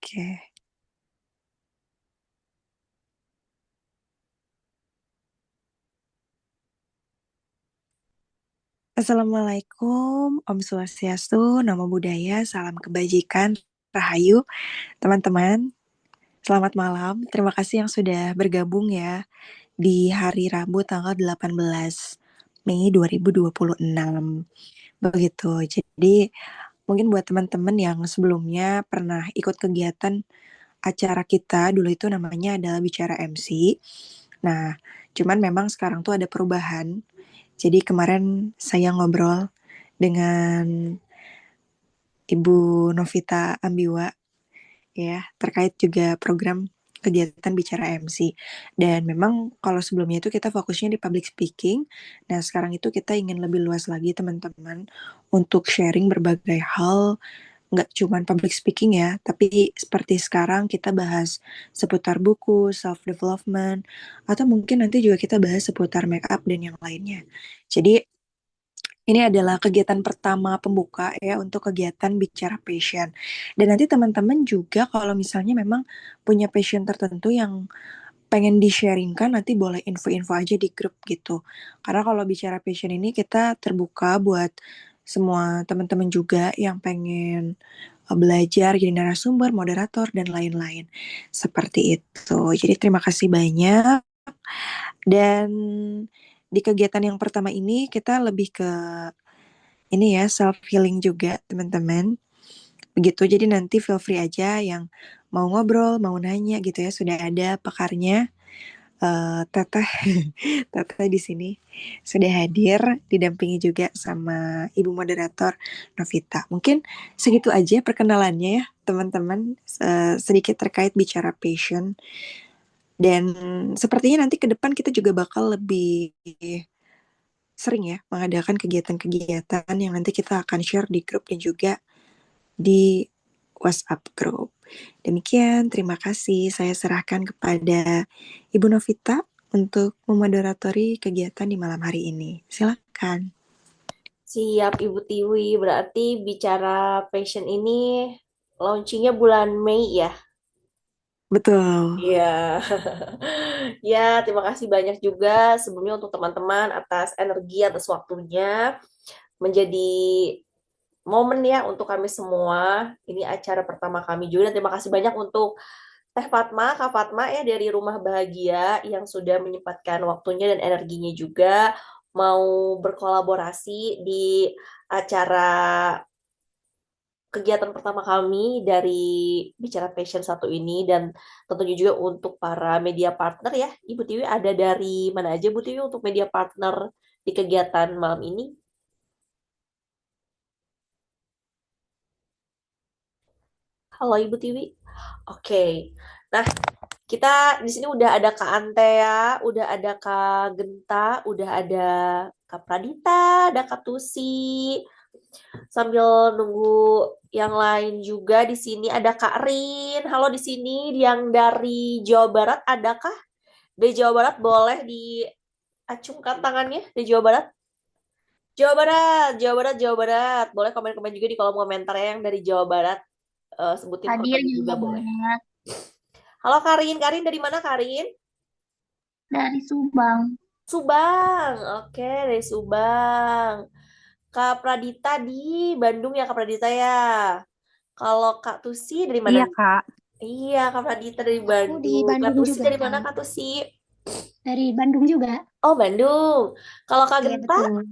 Oke. Assalamualaikum, Om Swastiastu, Namo Buddhaya, Salam Kebajikan, Rahayu, teman-teman. Selamat malam, terima kasih yang sudah bergabung ya di hari Rabu tanggal 18 Mei 2026. Begitu, jadi mungkin buat teman-teman yang sebelumnya pernah ikut kegiatan acara kita, dulu itu namanya adalah Bicara MC. Nah, cuman memang sekarang tuh ada perubahan. Jadi kemarin saya ngobrol dengan Ibu Novita Ambiwa ya, terkait juga program kegiatan Bicara MC. Dan memang kalau sebelumnya itu kita fokusnya di public speaking, nah sekarang itu kita ingin lebih luas lagi teman-teman untuk sharing berbagai hal, nggak cuman public speaking ya, tapi seperti sekarang kita bahas seputar buku, self-development, atau mungkin nanti juga kita bahas seputar make up dan yang lainnya. Jadi ini adalah kegiatan pertama pembuka ya untuk kegiatan Bicara Passion. Dan nanti teman-teman juga kalau misalnya memang punya passion tertentu yang pengen di-sharingkan, nanti boleh info-info aja di grup gitu. Karena kalau bicara passion ini kita terbuka buat semua teman-teman juga yang pengen belajar jadi narasumber, moderator, dan lain-lain. Seperti itu. Jadi terima kasih banyak. Dan di kegiatan yang pertama ini kita lebih ke ini ya, self healing juga teman-teman. Begitu, jadi nanti feel free aja yang mau ngobrol, mau nanya gitu ya, sudah ada pakarnya. Teteh, Teteh di sini sudah hadir, didampingi juga sama Ibu Moderator Novita. Mungkin segitu aja perkenalannya ya, teman-teman. Sedikit terkait bicara passion. Dan sepertinya nanti ke depan kita juga bakal lebih sering ya mengadakan kegiatan-kegiatan yang nanti kita akan share di grup dan juga di WhatsApp group. Demikian, terima kasih. Saya serahkan kepada Ibu Novita untuk memoderatori kegiatan di malam hari ini. Silakan. Siap Ibu Tiwi, berarti bicara passion ini launchingnya bulan Mei ya? Betul. Iya. Ya, terima kasih banyak juga sebelumnya untuk teman-teman atas energi, atas waktunya menjadi momen ya untuk kami semua. Ini acara pertama kami juga dan terima kasih banyak untuk Teh Fatma, Kak Fatma ya dari Rumah Bahagia yang sudah menyempatkan waktunya dan energinya juga mau berkolaborasi di acara kegiatan pertama kami dari Bicara Passion satu ini dan tentunya juga untuk para media partner ya. Ibu Tiwi ada dari mana aja Bu Tiwi untuk media partner di kegiatan malam ini? Halo Ibu Tiwi. Oke. Nah, kita di sini udah ada Kak Antea, udah ada Kak Genta, udah ada Kak Pradita, ada Kak Tusi. Sambil nunggu yang lain juga di sini ada Kak Rin. Halo di sini yang dari Jawa Barat adakah? Dari Jawa Barat boleh diacungkan tangannya dari Jawa Barat. Jawa Barat, Jawa Barat, Jawa Barat. Boleh komen-komen juga di kolom komentar ya yang dari Jawa Barat. Sebutin Hadir kotanya juga juga boleh. banyak Halo Karin, Karin dari mana Karin? dari Subang. Subang, oke dari Subang. Kak Pradita di Bandung ya Kak Pradita ya. Kalau Kak Tusi dari mana Iya, nih? Kak. Iya Kak Pradita dari Aku di Bandung. Kak Bandung Tusi juga, dari mana Kak. Kak Tusi? Dari Bandung juga. Oh Bandung. Kalau Kak Iya, Genta, betul.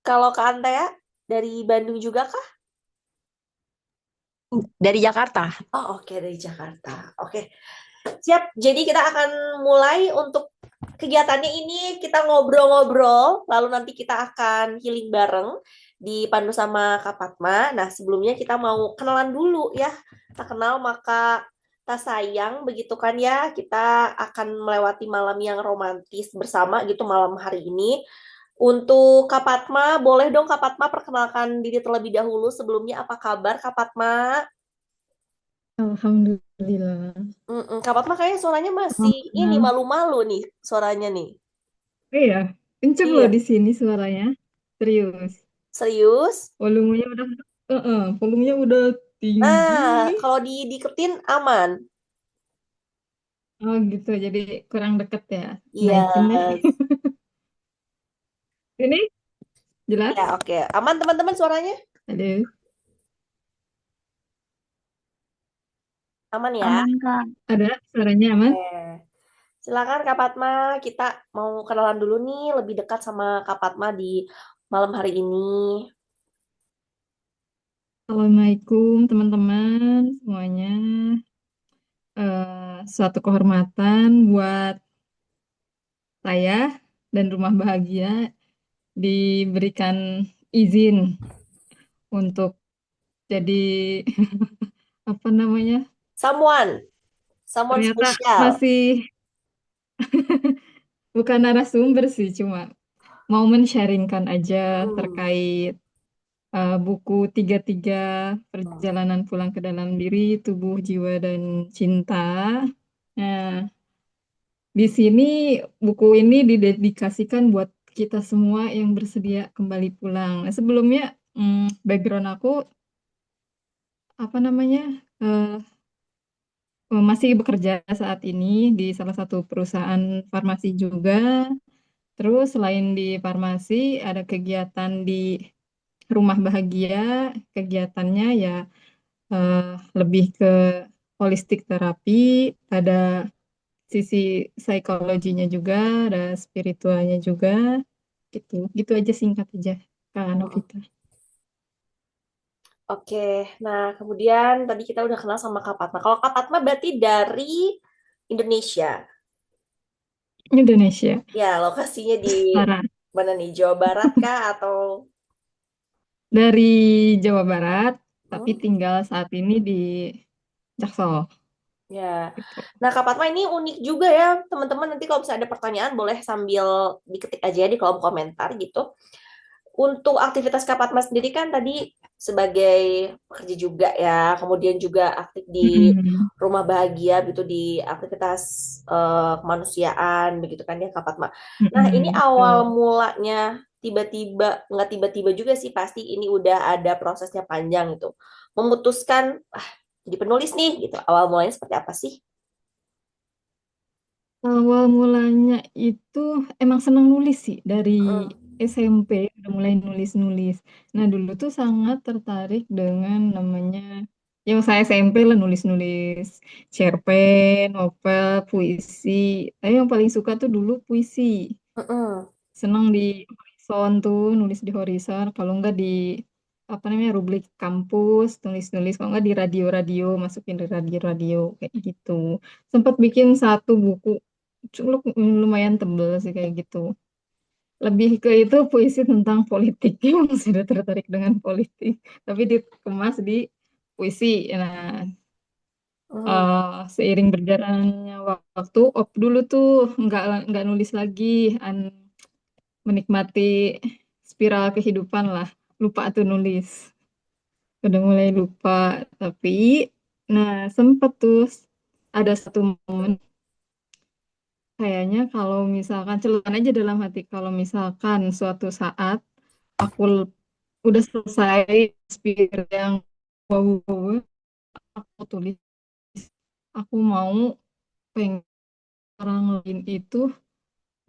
kalau Kak Antea dari Bandung juga kah? Dari Jakarta. Oh oke dari Jakarta. Oke siap. Jadi kita akan mulai untuk kegiatannya ini kita ngobrol-ngobrol, lalu nanti kita akan healing bareng dipandu sama Kak Fatma. Nah, sebelumnya kita mau kenalan dulu ya. Tak kenal maka tak sayang, begitu kan ya. Kita akan melewati malam yang romantis bersama gitu malam hari ini. Untuk Kak Fatma, boleh dong Kak Fatma perkenalkan diri terlebih dahulu. Sebelumnya apa kabar Kak Fatma? Alhamdulillah. Kak Fatma kayaknya suaranya masih ini Aman. malu-malu nih suaranya nih. Iya, kenceng loh Iya, di sini suaranya. Serius. serius? Volumenya udah. volumenya udah tinggi. Nah, kalau diketin aman. Oh gitu, jadi kurang deket ya. Naikin deh. Yes. Ini Ya, jelas? oke. Aman teman-teman suaranya? Aduh, Aman ya? Aman, Kak. ada suaranya aman? Oke. Silakan Kak Fatma, kita mau kenalan dulu nih lebih dekat sama Kak Fatma di malam hari ini. Assalamualaikum teman-teman semuanya. Suatu kehormatan buat saya dan Rumah Bahagia diberikan izin untuk jadi apa namanya? Someone, someone Ternyata spesial. masih bukan narasumber sih, cuma mau men-sharingkan aja Hmm. terkait buku 33 Perjalanan Pulang ke Dalam Diri, Tubuh, Jiwa, dan Cinta. Nah, di sini buku ini didedikasikan buat kita semua yang bersedia kembali pulang. Nah, sebelumnya background aku apa namanya masih bekerja saat ini di salah satu perusahaan farmasi juga. Terus selain di farmasi ada kegiatan di Rumah Bahagia. Kegiatannya ya eh, lebih ke holistik terapi, ada sisi psikologinya juga, ada spiritualnya juga, gitu. Gitu aja singkat aja, Kak Hmm. Novita. Oke, nah kemudian tadi kita udah kenal sama Kak Fatma. Kalau Kak Fatma berarti dari Indonesia. Indonesia, Ya, lokasinya di Sarah. mana nih? Jawa Barat kah atau Dari Jawa Barat, tapi hmm? tinggal saat ini di Jaksel. Ya. Gitu. Nah, Kak Fatma ini unik juga ya, teman-teman. Nanti kalau misalnya ada pertanyaan boleh sambil diketik aja ya di kolom komentar gitu. Untuk aktivitas Kak Fatma sendiri kan tadi sebagai pekerja juga ya, kemudian juga aktif di Mm-mm. rumah bahagia gitu di aktivitas kemanusiaan begitu kan ya Kak Fatma. Nah, ini Mm-mm, awal betul. mulanya tiba-tiba nggak tiba-tiba juga sih pasti ini udah ada prosesnya panjang itu. Memutuskan jadi penulis nih gitu. Awal mulanya seperti apa sih? Awal mulanya itu emang seneng nulis sih dari Hmm. SMP udah mulai nulis-nulis. Nah dulu tuh sangat tertarik dengan namanya yang saya SMP lah nulis-nulis cerpen, novel, puisi. Tapi yang paling suka tuh dulu puisi. Mm-mm. Seneng di Horizon tuh nulis di Horizon. Kalau enggak di apa namanya rubrik kampus nulis-nulis. Kalau enggak di radio-radio masukin di radio-radio kayak gitu. Sempat bikin satu buku lumayan tebel sih kayak gitu. Lebih ke itu puisi tentang politik. Yang sudah tertarik dengan politik. Tapi dikemas di puisi. Nah, Mm. seiring berjalannya waktu, dulu tuh nggak nulis lagi, menikmati spiral kehidupan lah. Lupa tuh nulis. Udah mulai lupa. Tapi, nah sempet tuh ada satu momen kayaknya kalau misalkan celutukan aja dalam hati kalau misalkan suatu saat aku udah selesai spiral yang wow, aku tulis aku mau pengen orang lain itu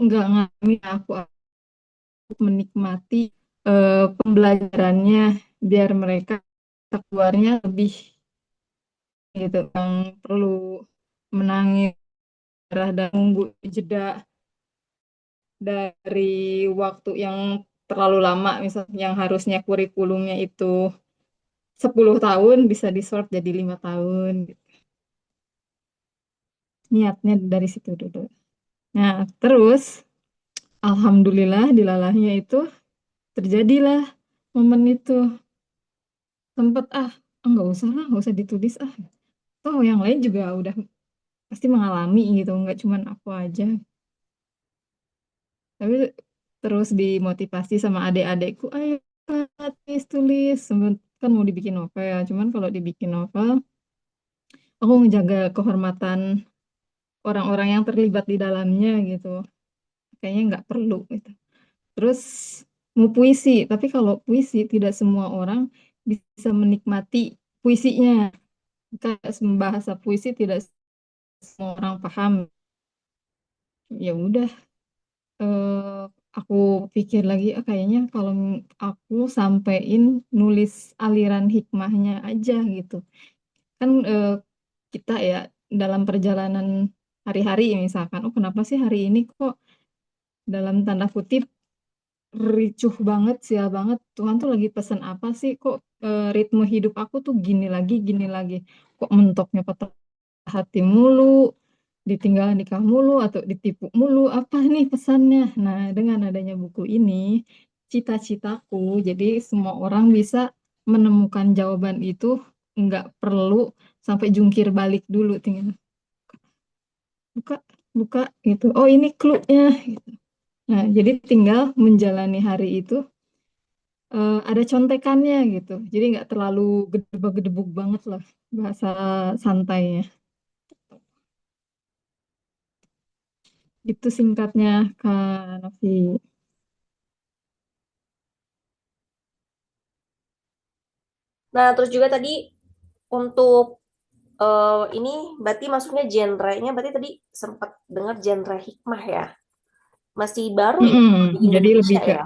nggak ngalamin aku menikmati pembelajarannya biar mereka keluarnya lebih gitu yang perlu menangis darah dan nunggu jeda dari waktu yang terlalu lama misalnya yang harusnya kurikulumnya itu 10 tahun bisa di-short jadi 5 tahun gitu. Niatnya dari situ dulu. Nah terus alhamdulillah dilalahnya itu terjadilah momen itu sempet nggak usah ditulis toh yang lain juga udah pasti mengalami gitu nggak cuman aku aja tapi terus dimotivasi sama adik-adikku ayo Kak, tulis kan mau dibikin novel cuman kalau dibikin novel aku menjaga kehormatan orang-orang yang terlibat di dalamnya gitu kayaknya nggak perlu gitu terus mau puisi tapi kalau puisi tidak semua orang bisa menikmati puisinya. Kayak bahasa puisi tidak semua orang paham. Ya udah, eh, aku pikir lagi, kayaknya kalau aku sampein nulis aliran hikmahnya aja gitu. Kan kita ya dalam perjalanan hari-hari misalkan, oh kenapa sih hari ini kok dalam tanda kutip ricuh banget, sial banget. Tuhan tuh lagi pesan apa sih? Kok ritme hidup aku tuh gini lagi. Kok mentoknya patah hati mulu, ditinggal nikah mulu, atau ditipu mulu. Apa nih pesannya? Nah, dengan adanya buku ini, cita-citaku, jadi semua orang bisa menemukan jawaban itu, nggak perlu sampai jungkir balik dulu, tinggal buka, buka gitu. Oh, ini clue-nya. Gitu. Nah, jadi tinggal menjalani hari itu ada contekannya gitu. Jadi nggak terlalu gedebak-gedebuk banget lah bahasa santainya. Itu singkatnya Kak Novi. Nah, terus juga tadi untuk ini berarti masuknya genre-nya berarti tadi sempat dengar genre hikmah ya. Masih baru ya di Jadi lebih Indonesia ke ya.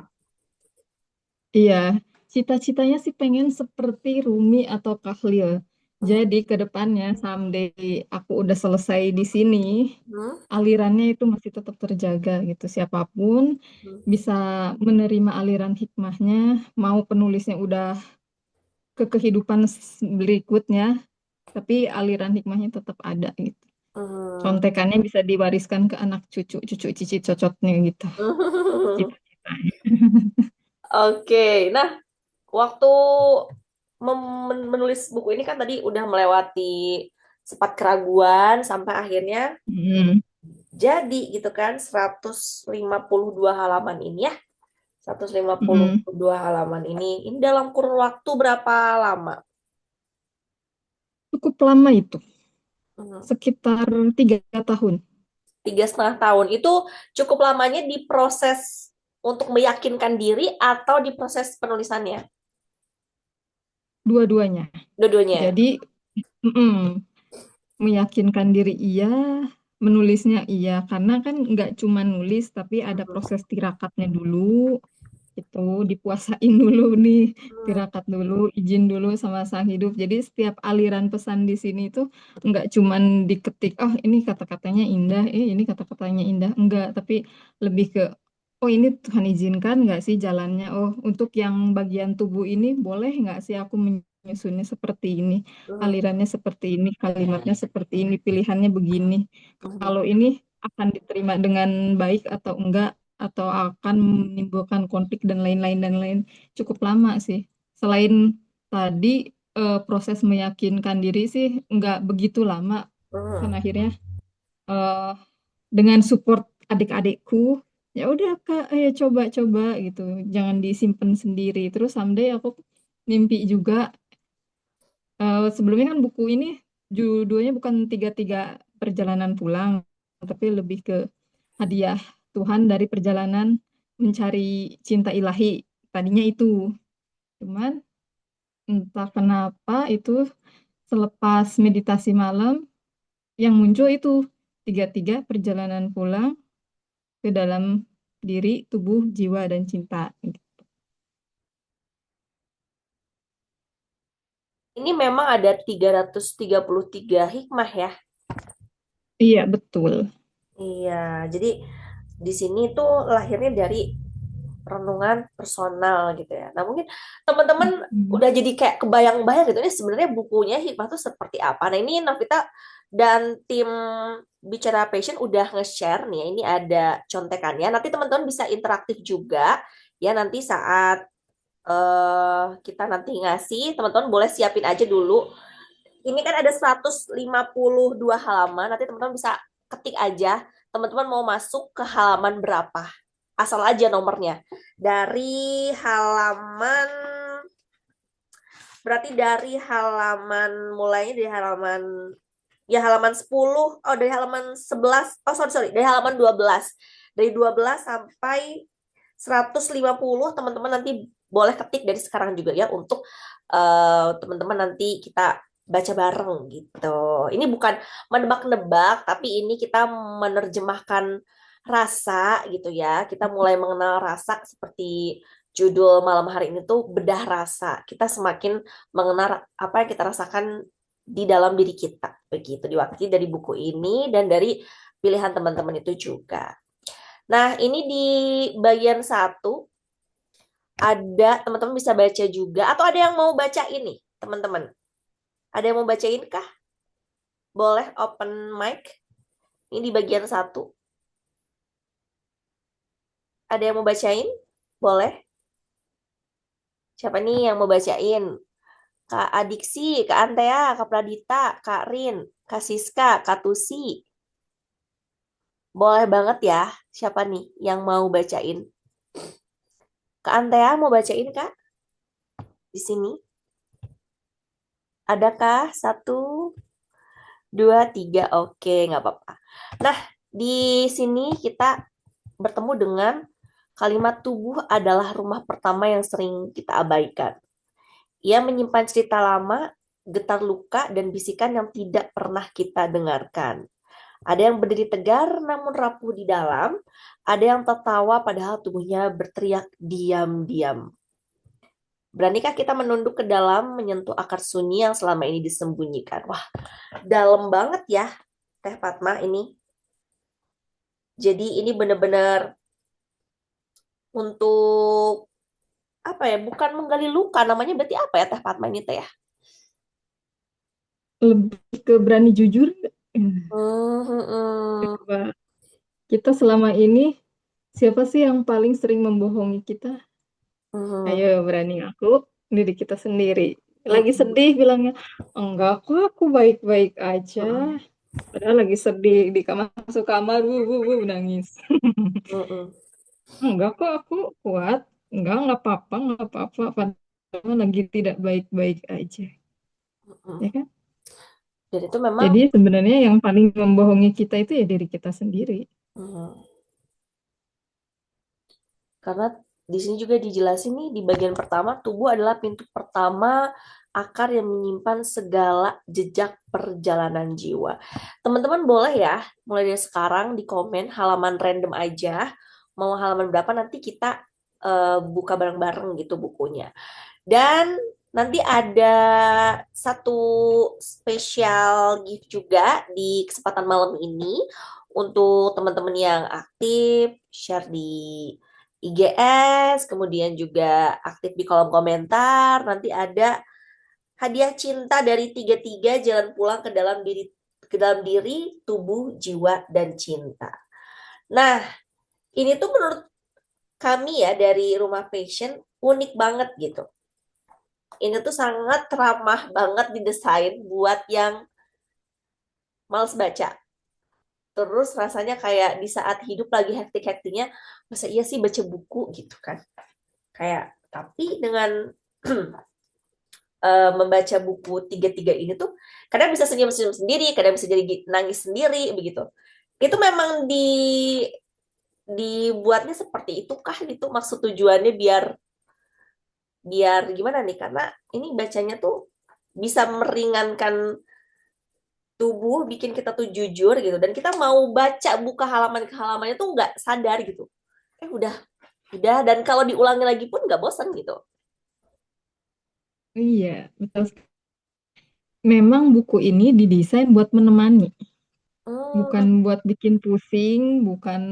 iya, cita-citanya sih pengen seperti Rumi atau Kahlil. Hmm. Jadi ke depannya someday aku udah selesai di sini, Hmm. alirannya itu masih tetap terjaga gitu. Siapapun Hmm. bisa menerima aliran hikmahnya, mau penulisnya udah ke kehidupan berikutnya, tapi aliran hikmahnya tetap ada gitu. Hmm. Contekannya bisa diwariskan ke anak cucu, cucu cicit cocotnya gitu. Cita-citanya. Oke, nah waktu menulis buku ini kan tadi udah melewati sempat keraguan sampai akhirnya Hmm. jadi gitu kan 152 halaman ini ya. seratus lima puluh Mm-mm. dua halaman ini dalam kurun waktu berapa lama? Cukup lama itu, Hmm. sekitar 3 tahun. 3,5 tahun itu cukup lamanya di proses untuk meyakinkan diri atau di proses penulisannya? Dua-duanya. Dua-duanya. Jadi mm-mm, meyakinkan diri iya, menulisnya iya, karena kan nggak cuma nulis, tapi ada proses tirakatnya dulu. Itu dipuasain dulu nih, Hmm. tirakat dulu, izin dulu sama sang hidup. Jadi setiap aliran pesan di sini itu nggak cuman diketik, oh ini kata-katanya indah, ini kata-katanya indah, enggak, tapi lebih ke, oh ini Tuhan izinkan nggak sih jalannya, oh untuk yang bagian tubuh ini boleh nggak sih aku menyusunnya seperti ini, Hmm. alirannya seperti ini, kalimatnya seperti ini, pilihannya begini. Hmm. Kalau ini akan diterima dengan baik atau enggak, atau akan menimbulkan konflik dan lain cukup lama sih. Selain tadi proses meyakinkan diri sih nggak begitu lama, kan Hmm. akhirnya eh, dengan support adik-adikku, ya udah Kak, ayo coba-coba gitu, jangan disimpan sendiri. Terus someday aku mimpi juga, sebelumnya kan buku ini judulnya bukan tiga-tiga perjalanan pulang, tapi lebih ke hadiah Tuhan dari perjalanan mencari cinta ilahi. Tadinya itu, cuman entah kenapa itu selepas meditasi malam yang muncul itu tiga-tiga perjalanan pulang ke dalam diri, tubuh, jiwa, dan cinta. Ini memang ada 333 hikmah ya. Iya, betul. Iya, jadi di sini tuh lahirnya dari renungan personal gitu ya. Nah, mungkin teman-teman Hmm. udah jadi kayak kebayang-bayang gitu. Ini sebenarnya bukunya hikmah tuh seperti apa. Nah, ini Novita dan tim Bicara Passion udah nge-share nih. Ini ada contekannya. Nanti teman-teman bisa interaktif juga ya nanti saat kita nanti ngasih, teman-teman boleh siapin aja dulu. Ini kan ada 152 halaman. Nanti teman-teman bisa ketik aja. Teman-teman mau masuk ke halaman berapa. Asal aja nomornya. Dari halaman, berarti dari halaman, mulainya dari halaman, ya halaman 10, oh dari halaman 11, oh sorry, dari halaman 12. Dari 12 sampai 150 teman-teman nanti boleh ketik dari sekarang juga ya untuk teman-teman nanti kita baca bareng gitu. Ini bukan menebak-nebak, tapi ini kita menerjemahkan rasa gitu ya. Kita mulai mengenal rasa seperti judul malam hari ini tuh bedah rasa. Kita semakin mengenal apa yang kita rasakan di dalam diri kita. Begitu diwakili dari buku ini dan dari pilihan teman-teman itu juga. Nah, ini di bagian satu ada teman-teman bisa baca juga atau ada yang mau baca ini, teman-teman? Ada yang mau bacain kah? Boleh open mic. Ini di bagian satu. Ada yang mau bacain? Boleh. Siapa nih yang mau bacain? Kak Adiksi, Kak Antea, Kak Pradita, Kak Rin, Kak Siska, Kak Tusi. Boleh banget ya. Siapa nih yang mau bacain? Kak Antea mau bacain, Kak? Di sini. Adakah? 1, 2, 3. Oke, nggak apa-apa. Nah, di sini kita bertemu dengan kalimat tubuh adalah rumah pertama yang sering kita abaikan. Ia menyimpan cerita lama, getar luka, dan bisikan yang tidak pernah kita dengarkan. Ada yang berdiri tegar namun rapuh di dalam, ada yang tertawa padahal tubuhnya berteriak diam-diam. Beranikah kita menunduk ke dalam, menyentuh akar sunyi yang selama ini disembunyikan? Wah, dalam banget ya, Teh Fatma ini. Jadi ini benar-benar untuk apa ya? Bukan menggali luka, namanya berarti apa ya Teh Fatma ini Teh ya? Lebih ke berani jujur. Hmm. Kita selama ini, siapa sih yang paling sering membohongi kita? Ayo berani ngaku diri kita sendiri. Lagi sedih bilangnya, enggak kok aku baik-baik aja. Padahal lagi sedih di kamar, masuk kamar, nangis. Enggak kok aku kuat. Enggak apa-apa, enggak apa-apa. Padahal lagi tidak baik-baik aja. Ya kan? Dan itu memang Jadi sebenarnya yang paling membohongi kita itu ya diri kita sendiri. karena di sini juga dijelasin nih di bagian pertama, tubuh adalah pintu pertama akar yang menyimpan segala jejak perjalanan jiwa. Teman-teman boleh ya, mulai dari sekarang di komen halaman random aja, mau halaman berapa nanti kita buka bareng-bareng gitu bukunya. Dan nanti ada satu spesial gift juga di kesempatan malam ini untuk teman-teman yang aktif, share di IGS, kemudian juga aktif di kolom komentar. Nanti ada hadiah cinta dari tiga-tiga jalan pulang ke dalam diri, tubuh, jiwa, dan cinta. Nah, ini tuh menurut kami ya dari Rumah Passion unik banget gitu. Ini tuh sangat ramah banget didesain buat yang males baca. Terus rasanya kayak di saat hidup lagi hektik-hektiknya, masa iya sih baca buku gitu kan. Kayak, tapi dengan membaca buku tiga-tiga ini tuh, kadang bisa senyum-senyum sendiri, kadang bisa jadi nangis sendiri, begitu. Itu memang dibuatnya seperti itu kah gitu, maksud tujuannya biar biar gimana nih, karena ini bacanya tuh bisa meringankan tubuh, bikin kita tuh jujur gitu, dan kita mau baca buka halaman ke halamannya tuh nggak sadar gitu, udah, dan kalau diulangi lagi pun nggak bosan gitu. Iya, betul. Memang buku ini didesain buat menemani. Bukan buat bikin pusing, bukan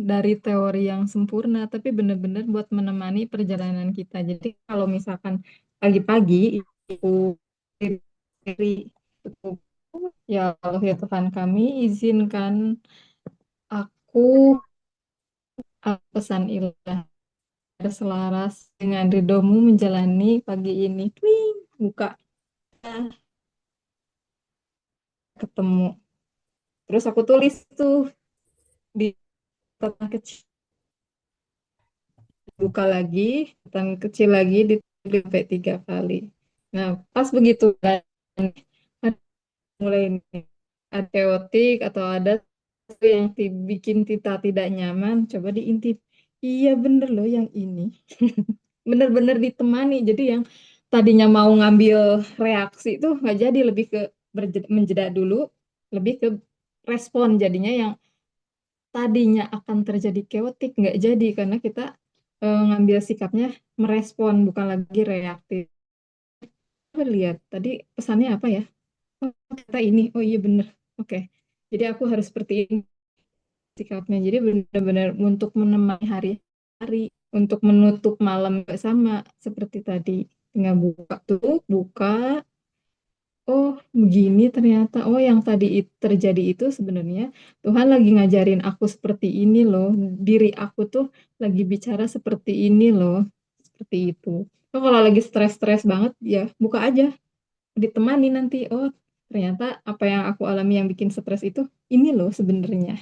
dari teori yang sempurna, tapi benar-benar buat menemani perjalanan kita. Jadi kalau misalkan pagi-pagi ibu diri ya Allah ya Tuhan kami izinkan aku pesan ilah selaras dengan ridhomu menjalani pagi ini. Twing, buka ketemu. Terus aku tulis tuh di catatan kecil, buka lagi, catatan kecil lagi ditulis sampai 3 kali. Nah, pas begitu kan mulai ini ada teotik atau ada sesuatu yang bikin kita tidak nyaman, coba diintip. Iya bener loh yang ini. Bener-bener ditemani. Jadi yang tadinya mau ngambil reaksi itu nggak jadi, lebih ke menjeda dulu, lebih ke respon jadinya yang tadinya akan terjadi chaotic nggak jadi karena kita ngambil sikapnya merespon bukan lagi reaktif. Lihat tadi pesannya apa ya? Oh, ternyata ini, oh iya bener, oke. Jadi aku harus seperti ini sikapnya. Jadi benar-benar untuk menemani hari-hari, untuk menutup malam bersama seperti tadi. Tinggal buka tuh, buka. Oh, begini ternyata. Oh, yang tadi terjadi itu sebenarnya Tuhan lagi ngajarin aku seperti ini loh. Diri aku tuh lagi bicara seperti ini loh. Seperti itu. Oh, kalau lagi stres-stres banget, ya buka aja. Ditemani nanti. Oh, ternyata apa yang aku alami yang bikin stres itu ini loh sebenarnya.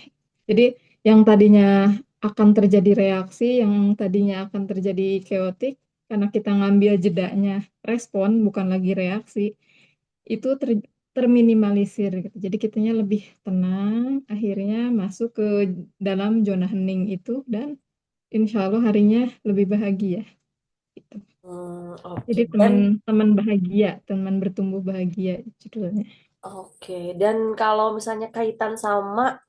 Jadi yang tadinya akan terjadi reaksi, yang tadinya akan terjadi chaotic, karena kita ngambil jedanya respon, bukan lagi reaksi, itu terminimalisir gitu. Jadi kitanya lebih tenang, akhirnya masuk ke dalam zona hening itu, dan insya Allah harinya lebih bahagia. Gitu. Oke. Jadi Dan teman-teman bahagia, teman bertumbuh bahagia judulnya. oke. Dan kalau misalnya kaitan sama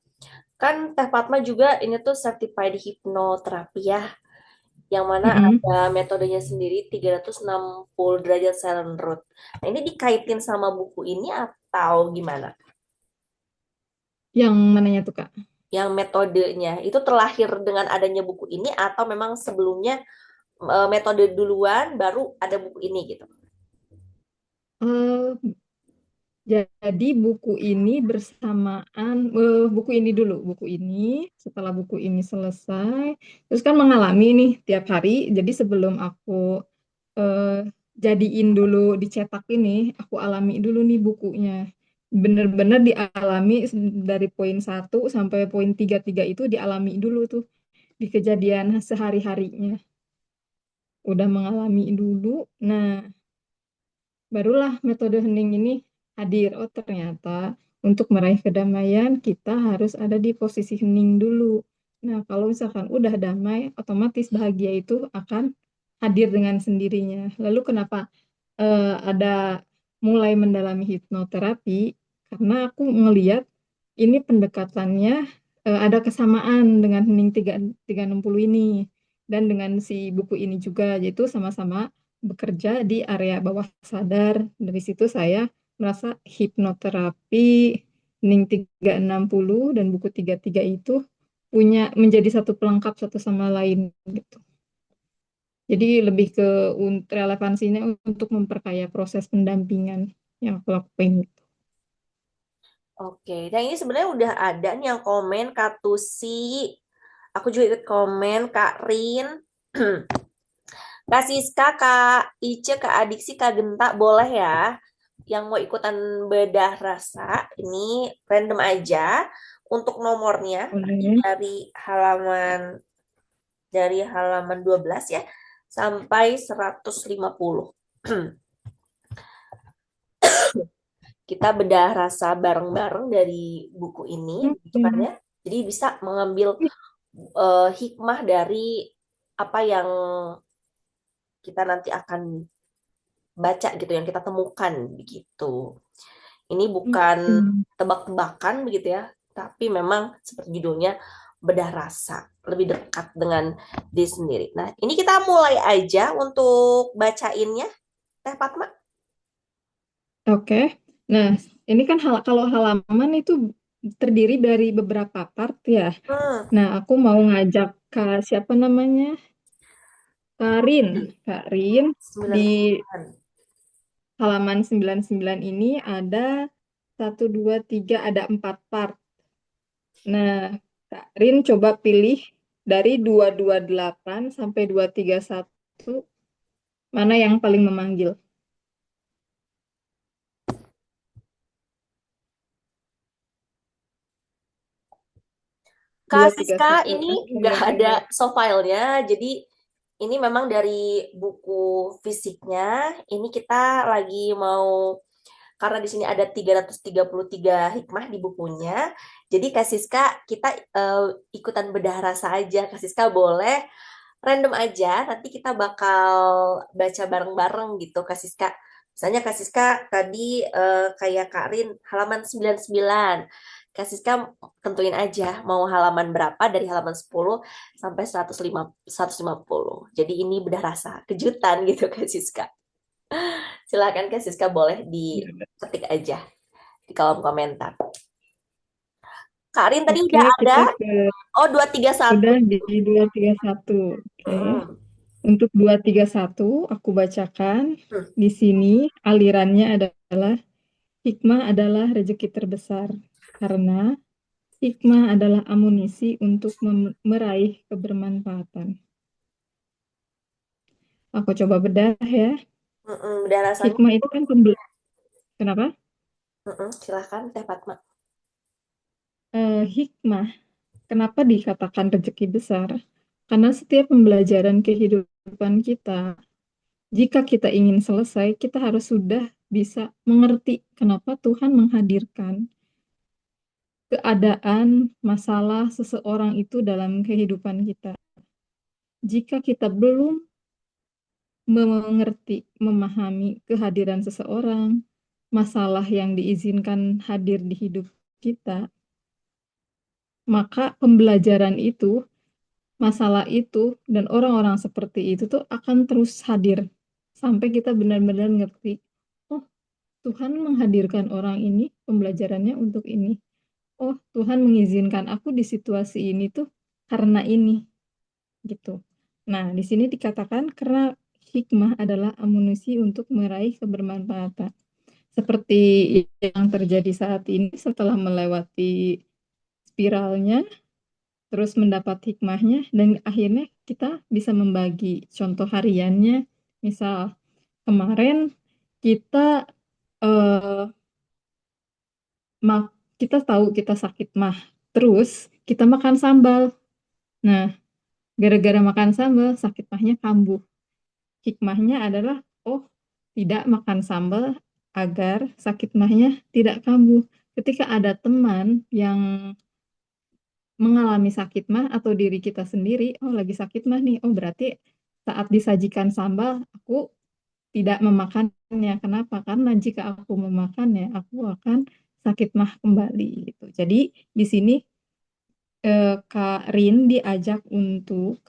kan Teh Fatma juga ini tuh certified hipnoterapi ya, yang mana Mm-mm. ada metodenya sendiri 360 derajat silent root. Nah, ini dikaitin sama buku ini atau gimana? Yang mananya tuh Kak? Yang metodenya itu terlahir dengan adanya buku ini atau memang sebelumnya metode duluan baru ada buku ini gitu? Eh, Jadi buku ini bersamaan, buku ini dulu, buku ini, setelah buku ini selesai, terus kan mengalami nih tiap hari, jadi sebelum aku eh, jadiin dulu dicetak ini, aku alami dulu nih bukunya. Bener-bener dialami dari poin 1 sampai poin 33 itu dialami dulu tuh, di kejadian sehari-harinya. Udah mengalami dulu, nah barulah metode hening ini hadir. Oh, ternyata untuk meraih kedamaian kita harus ada di posisi hening dulu. Nah, kalau misalkan udah damai, otomatis bahagia itu akan hadir dengan sendirinya. Lalu kenapa ada mulai mendalami hipnoterapi? Karena aku ngeliat ini pendekatannya ada kesamaan dengan hening 360 ini dan dengan si buku ini juga, yaitu sama-sama bekerja di area bawah sadar. Dari situ saya merasa hipnoterapi, Ning 360 dan buku 33 itu punya menjadi satu pelengkap satu sama lain gitu. Jadi lebih ke relevansinya untuk memperkaya proses pendampingan yang aku lakuin gitu. Oke, dan ini sebenarnya udah ada nih yang komen Kak Tusi. Aku juga ikut komen Kak Rin. Kak Siska, Kak Ice, Kak Adiksi, Kak Genta, boleh ya. Yang mau ikutan bedah rasa, ini random aja. Untuk nomornya, tadi Boleh. dari halaman 12 ya, sampai 150. Kita bedah rasa bareng-bareng dari buku ini, gitu kan Oke. ya. Jadi bisa mengambil hikmah dari apa yang kita nanti akan baca gitu, yang kita temukan begitu. Ini bukan Oke. tebak-tebakan begitu ya, tapi memang seperti judulnya bedah rasa, lebih dekat dengan diri sendiri. Nah, ini kita mulai aja untuk bacainnya, Teh Fatma. Oke. Nah, ini kan kalau halaman itu terdiri dari beberapa part ya. Hmm, Nah, aku mau ngajak Kak siapa namanya? Karin. Kak Rin di 99. halaman 99 ini ada 1, 2, 3, ada 4 part. Nah, Kak Rin coba pilih dari 228 sampai 231 mana yang paling memanggil. Kak Dua tiga Siska, satu ini Oke. nggak ada soft file-nya, jadi ini memang dari buku fisiknya. Ini kita lagi mau, karena di sini ada 333 hikmah di bukunya. Jadi Kak Siska, kita ikutan bedah rasa aja. Kak Siska boleh random aja. Nanti kita bakal baca bareng-bareng gitu, Kak Siska. Misalnya Kak Siska tadi kayak Kak Rin halaman 99. Kak Siska tentuin aja mau halaman berapa dari halaman 10 sampai 150. Jadi ini bedah rasa kejutan gitu Kak Siska. Silakan Kak Siska boleh diketik aja di kolom komentar. Kak Rin tadi Oke, udah ada. kita ke Oh, 231. udah di 231. Oke. Mm-mm. Untuk 231 aku bacakan. Hmm. Di sini alirannya adalah hikmah adalah rezeki terbesar karena hikmah adalah amunisi untuk meraih kebermanfaatan. Aku coba bedah ya. Udah rasanya. Hikmah itu kan kenapa? Silahkan Teh Fatma. Hikmah, kenapa dikatakan rezeki besar? Karena setiap pembelajaran kehidupan kita, jika kita ingin selesai, kita harus sudah bisa mengerti kenapa Tuhan menghadirkan keadaan, masalah seseorang itu dalam kehidupan kita. Jika kita belum mengerti, memahami kehadiran seseorang, masalah yang diizinkan hadir di hidup kita, maka pembelajaran itu, masalah itu, dan orang-orang seperti itu tuh akan terus hadir sampai kita benar-benar ngerti, oh Tuhan menghadirkan orang ini, pembelajarannya untuk ini. Oh Tuhan mengizinkan aku di situasi ini tuh karena ini, gitu. Nah, di sini dikatakan karena hikmah adalah amunisi untuk meraih kebermanfaatan. Seperti yang terjadi saat ini setelah melewati spiralnya, terus mendapat hikmahnya, dan akhirnya kita bisa membagi contoh hariannya. Misal, kemarin kita eh, kita tahu kita sakit mah, terus kita makan sambal. Nah, gara-gara makan sambal, sakit mahnya kambuh. Hikmahnya adalah, oh, tidak makan sambal agar sakit mahnya tidak kambuh. Ketika ada teman yang mengalami sakit mah atau diri kita sendiri, oh lagi sakit mah nih, oh berarti saat disajikan sambal, aku tidak memakannya. Kenapa? Karena jika aku memakannya, aku akan sakit mah kembali. Gitu. Jadi di sini Kak Rin diajak untuk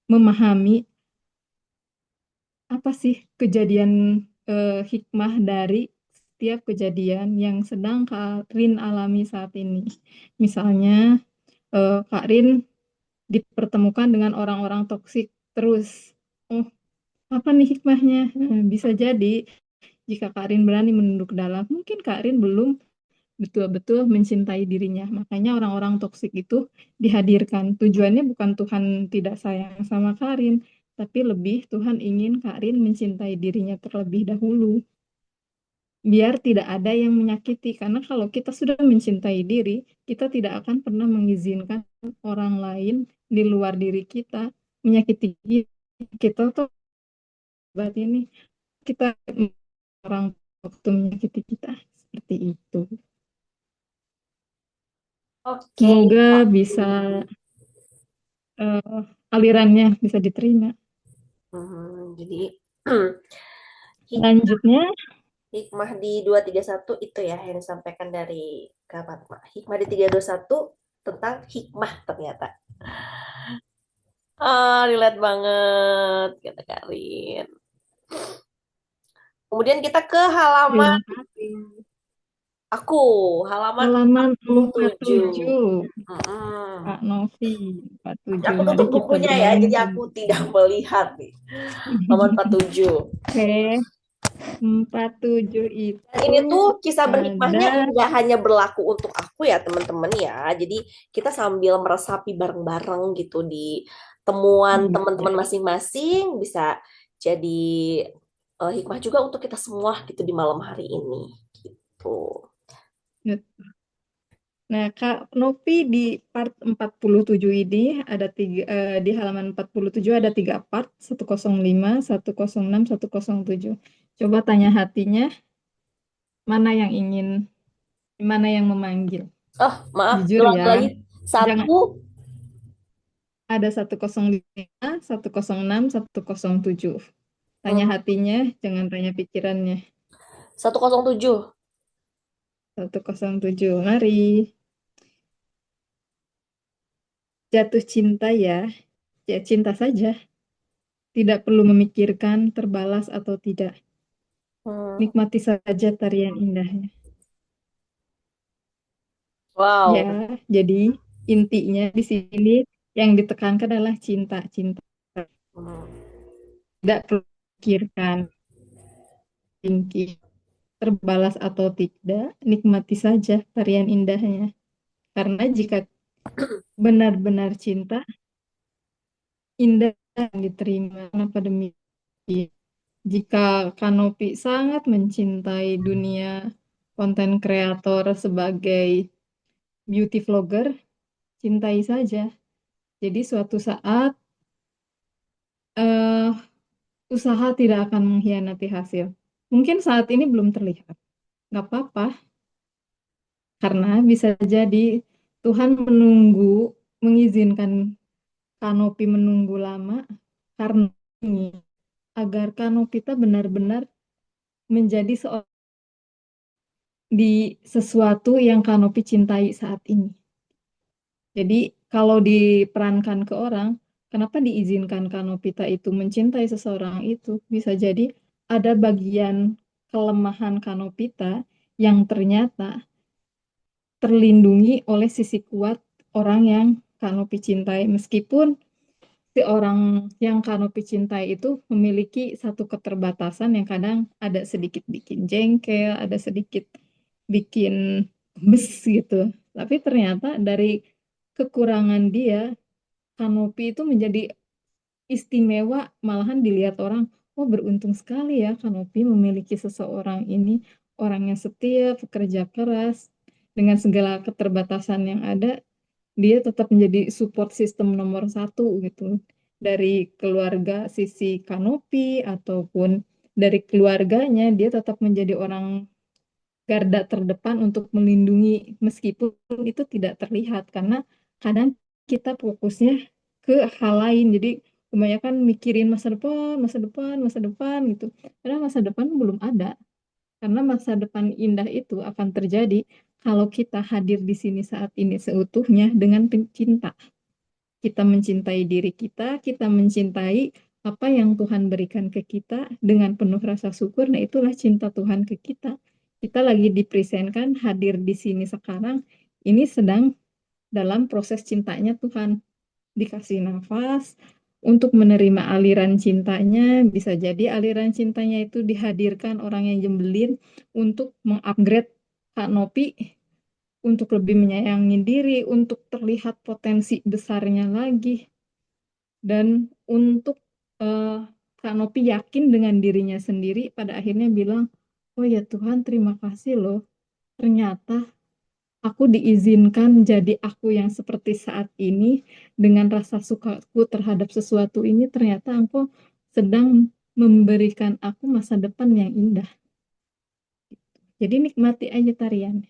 memahami apa sih kejadian hikmah dari setiap kejadian yang sedang Kak Rin alami saat ini. Misalnya Kak Rin dipertemukan dengan orang-orang toksik terus. Oh, apa nih hikmahnya? Bisa jadi jika Kak Rin berani menunduk dalam, mungkin Kak Rin belum betul-betul mencintai dirinya. Makanya orang-orang toksik itu dihadirkan. Tujuannya bukan Tuhan tidak sayang sama Karin, tapi lebih Tuhan ingin Karin mencintai dirinya terlebih dahulu. Biar tidak ada yang menyakiti. Karena kalau kita sudah mencintai diri, kita tidak akan pernah mengizinkan orang lain di luar diri kita menyakiti kita tuh berarti ini kita orang waktu menyakiti kita seperti itu. Oke. Semoga bisa alirannya bisa diterima. Jadi Selanjutnya, hikmah di 231 itu ya yang disampaikan dari Kak Fatma. Hikmah di 321 tentang hikmah ternyata. Relate banget kata Karin. Kemudian kita ke halaman terima kasih. aku, halaman Halaman 47. 47, Mm-mm. Kak Novi, Tapi 47. aku Mari tutup kita bukunya ya, jadi bergabung. aku tidak melihat nih. Halaman 47. Oke, 47 Dan ini itu tuh kisah berhikmahnya ada nggak hanya berlaku untuk aku ya teman-teman ya. Jadi kita sambil meresapi bareng-bareng gitu di temuan teman-teman ya, masing-masing bisa jadi hikmah juga untuk kita semua gitu di malam hari ini gitu. Nah, Kak Novi di part 47 ini ada di halaman 47 ada 3 part, 105, 106, 107. Coba tanya hatinya, mana yang memanggil? Oh, maaf, Jujur ulang ya, lagi. jangan Satu, Ada 105, 106, 107. Tanya Hmm. hatinya, jangan tanya pikirannya. 107. 107. Mari. Jatuh cinta ya. Ya cinta saja. Tidak perlu memikirkan terbalas atau tidak. Hmm. Nikmati saja tarian indahnya. Ya, Wow. jadi intinya di sini yang ditekankan adalah cinta. Cinta. Hmm. Tidak perlu memikirkan tinggi terbalas atau tidak. Nikmati saja tarian indahnya. Karena jika benar-benar cinta, indah yang diterima. Kenapa demikian? Jika Kanopi sangat mencintai dunia konten kreator sebagai beauty vlogger, cintai saja. Jadi suatu saat eh, usaha tidak akan mengkhianati hasil. Mungkin saat ini belum terlihat. Nggak apa-apa, karena bisa jadi Tuhan mengizinkan Kanopi menunggu lama karena ini, agar Kanopita benar-benar menjadi seorang di sesuatu yang Kanopi cintai saat ini. Jadi kalau diperankan ke orang, kenapa diizinkan Kanopita itu mencintai seseorang itu? Bisa jadi ada bagian kelemahan Kanopita yang ternyata terlindungi oleh sisi kuat orang yang Kanopi cintai. Meskipun si orang yang Kanopi cintai itu memiliki satu keterbatasan yang kadang ada sedikit bikin jengkel, ada sedikit bikin mes gitu. Tapi ternyata dari kekurangan dia, Kanopi itu menjadi istimewa, malahan dilihat orang, oh beruntung sekali ya Kanopi memiliki seseorang ini, orang yang setia, pekerja keras, dengan segala keterbatasan yang ada, dia tetap menjadi support system nomor satu gitu. Dari keluarga sisi Kanopi ataupun dari keluarganya, dia tetap menjadi orang garda terdepan untuk melindungi meskipun itu tidak terlihat karena kadang kita fokusnya ke hal lain. Jadi kebanyakan mikirin masa depan, masa depan, masa depan gitu. Karena masa depan belum ada. Karena masa depan indah itu akan terjadi kalau kita hadir di sini saat ini seutuhnya dengan pencinta. Kita mencintai diri kita mencintai apa yang Tuhan berikan ke kita dengan penuh rasa syukur. Nah, itulah cinta Tuhan ke kita. Kita lagi dipresentkan hadir di sini sekarang, ini sedang dalam proses cintanya Tuhan. Dikasih nafas untuk menerima aliran cintanya, bisa jadi aliran cintanya itu dihadirkan orang yang jembelin untuk mengupgrade Kak Nopi untuk lebih menyayangi diri, untuk terlihat potensi besarnya lagi, dan untuk eh, Kak Nopi yakin dengan dirinya sendiri, pada akhirnya bilang, oh ya Tuhan, terima kasih loh, ternyata aku diizinkan jadi aku yang seperti saat ini, dengan rasa sukaku terhadap sesuatu ini, ternyata Engkau sedang memberikan aku masa depan yang indah. Jadi nikmati aja tarian.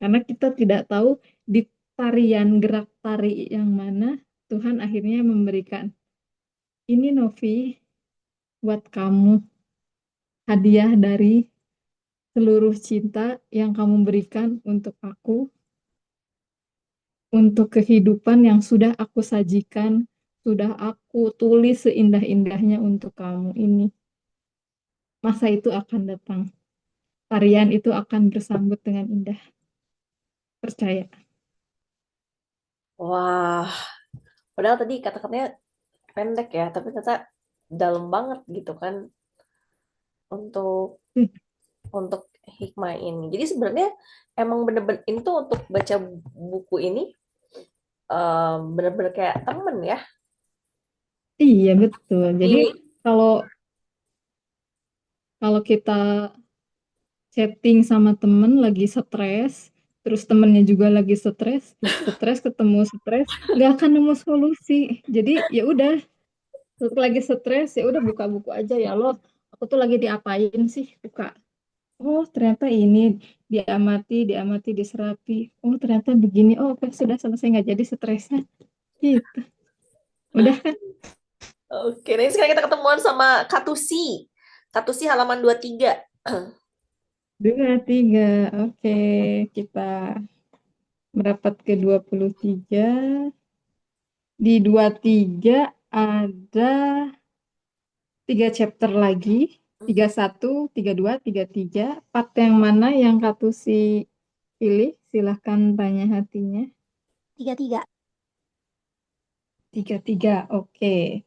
Karena kita tidak tahu di tarian gerak tari yang mana Tuhan akhirnya memberikan, ini Novi, buat kamu, hadiah dari seluruh cinta yang kamu berikan untuk aku, untuk kehidupan yang sudah aku sajikan, sudah aku tulis seindah-indahnya untuk kamu ini. Masa itu akan datang. Tarian itu akan bersambut dengan indah. Percaya. Wah, padahal tadi kata-katanya pendek ya, tapi ternyata dalam banget gitu kan untuk Hmm. hikmah ini. Jadi sebenarnya emang bener-bener ini tuh untuk baca buku ini bener-bener kayak temen ya. Iya, betul. Jadi Di kalau kalau kita chatting sama temen lagi stres, terus temennya juga lagi stres, stres ketemu stres, nggak akan nemu solusi. Jadi ya udah, lagi stres ya udah buka buku aja, ya loh. Aku tuh lagi diapain sih? Buka. Oh ternyata ini, diamati, diamati, diserapi. Oh ternyata begini. Oh oke sudah selesai, nggak jadi stresnya. Gitu. Udah kan? Oke, nah sekarang kita ketemuan sama Katusi. Katusi halaman 23. 23. Oke, kita merapat ke 23. Di 23 ada 3 chapter lagi. 31, 32, 33. Part yang mana yang Katusi pilih? Silahkan tanya hatinya. 33. 33, oke.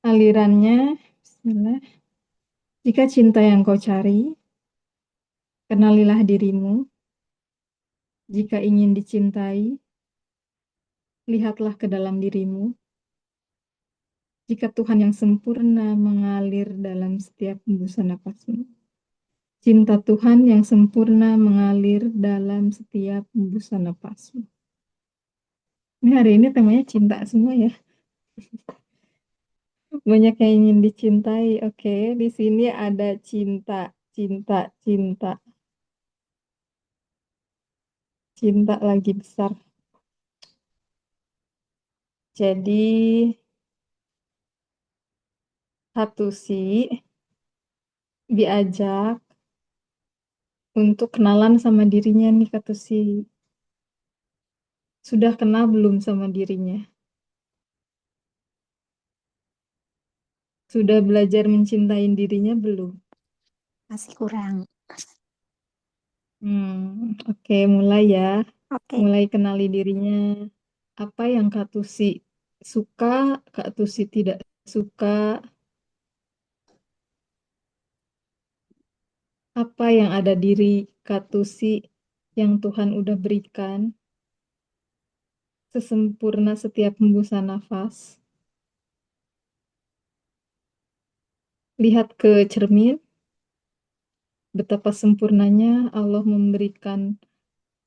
Alirannya, bismillah. Jika cinta yang kau cari, kenalilah dirimu. Jika ingin dicintai, lihatlah ke dalam dirimu. Jika Tuhan yang sempurna mengalir dalam setiap hembusan napasmu. Cinta Tuhan yang sempurna mengalir dalam setiap hembusan napasmu. Ini hari ini temanya cinta semua ya. Banyak yang ingin dicintai. Oke, di sini ada cinta, cinta, cinta. Cinta lagi besar. Jadi Hattusi diajak untuk kenalan sama dirinya nih Hattusi. Sudah kenal belum sama dirinya? Sudah belajar mencintai dirinya belum? Masih kurang. Oke, mulai ya. Oke. Mulai kenali dirinya. Apa yang Kak Tusi suka, Kak Tusi tidak suka, apa yang ada diri Kak Tusi yang Tuhan udah berikan, sesempurna setiap hembusan nafas. Lihat ke cermin, betapa sempurnanya Allah memberikan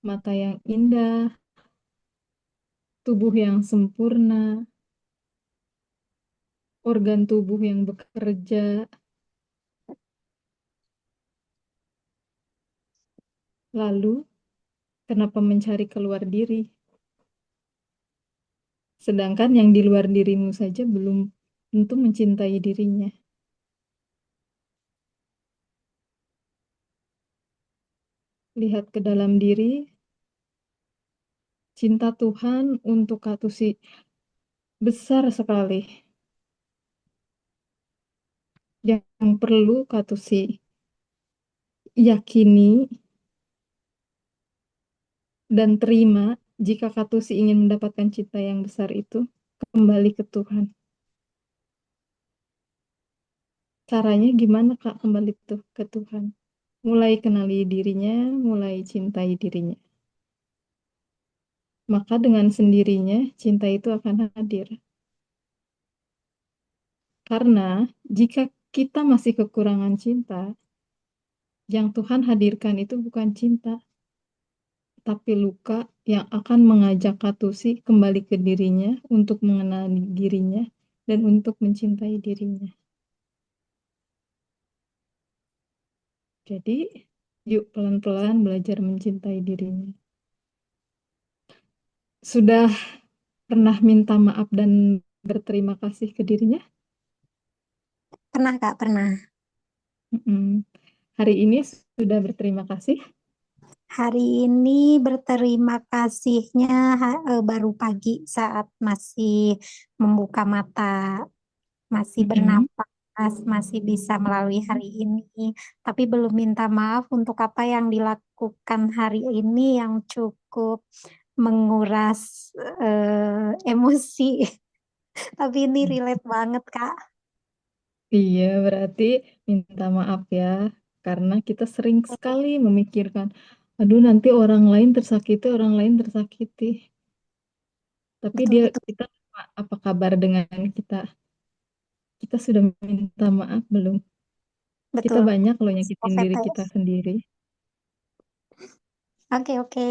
mata yang indah, tubuh yang sempurna, organ tubuh yang bekerja. Lalu, kenapa mencari keluar diri? Sedangkan yang di luar dirimu saja belum tentu mencintai dirinya. Lihat ke dalam diri, cinta Tuhan untuk Katusi besar sekali. Yang perlu Katusi yakini dan terima jika Katusi ingin mendapatkan cinta yang besar itu, kembali ke Tuhan. Caranya gimana Kak kembali tuh ke Tuhan? Mulai kenali dirinya, mulai cintai dirinya. Maka dengan sendirinya cinta itu akan hadir. Karena jika kita masih kekurangan cinta, yang Tuhan hadirkan itu bukan cinta, tapi luka yang akan mengajak Katusi kembali ke dirinya untuk mengenali dirinya dan untuk mencintai dirinya. Jadi, yuk pelan-pelan belajar mencintai dirinya. Sudah pernah minta maaf dan berterima kasih ke dirinya? Pernah, Kak, pernah. Hari ini sudah berterima kasih? Hari ini berterima kasihnya baru pagi saat masih membuka mata, masih bernapas, masih bisa melalui hari ini. Tapi belum minta maaf untuk apa yang dilakukan hari ini yang cukup menguras emosi. Tapi ini relate banget, Kak. Iya, berarti minta maaf ya, karena kita sering sekali memikirkan, aduh nanti orang lain tersakiti, orang lain tersakiti. Tapi Betul, betul, kita apa kabar dengan kita? Kita sudah minta maaf belum? Kita betul. banyak loh nyakitin diri OVT. kita sendiri. Oke, oke.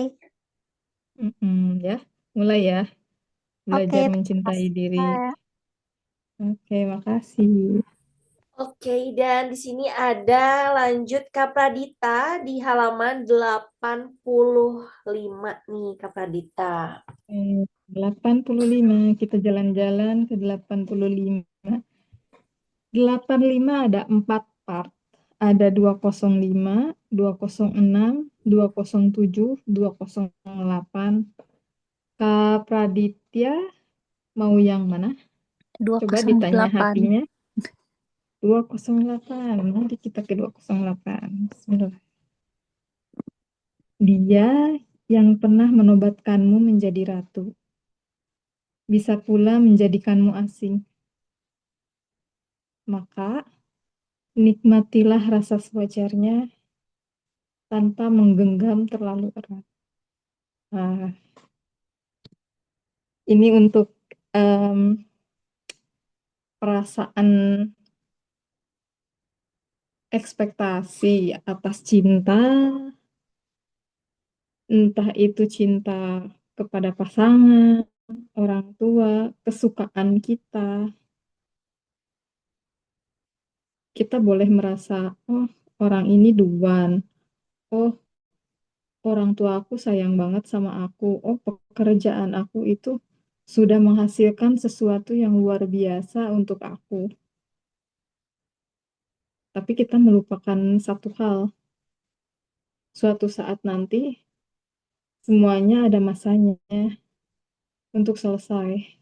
Ya, mulai ya, Oke, belajar terima mencintai kasih, diri. Kak. Oke, makasih. Oke, dan di sini ada lanjut Kak Pradita di halaman 85 nih Kak Pradita. 85. Kita jalan-jalan ke 85. 85 ada 4 part. Ada 205, 206, 207, 208. Kak Praditya mau yang mana? Coba ditanya 208. hatinya. 208. Mari kita ke 208. Bismillah. Dia yang pernah menobatkanmu menjadi ratu, bisa pula menjadikanmu asing. Maka nikmatilah rasa sewajarnya tanpa menggenggam terlalu erat. Nah, ini untuk perasaan ekspektasi atas cinta, entah itu cinta kepada pasangan, orang tua, kesukaan kita. Kita boleh merasa, oh orang ini duan, oh orang tua aku sayang banget sama aku, oh pekerjaan aku itu sudah menghasilkan sesuatu yang luar biasa untuk aku. Tapi kita melupakan satu hal, suatu saat nanti semuanya ada masanya untuk selesai.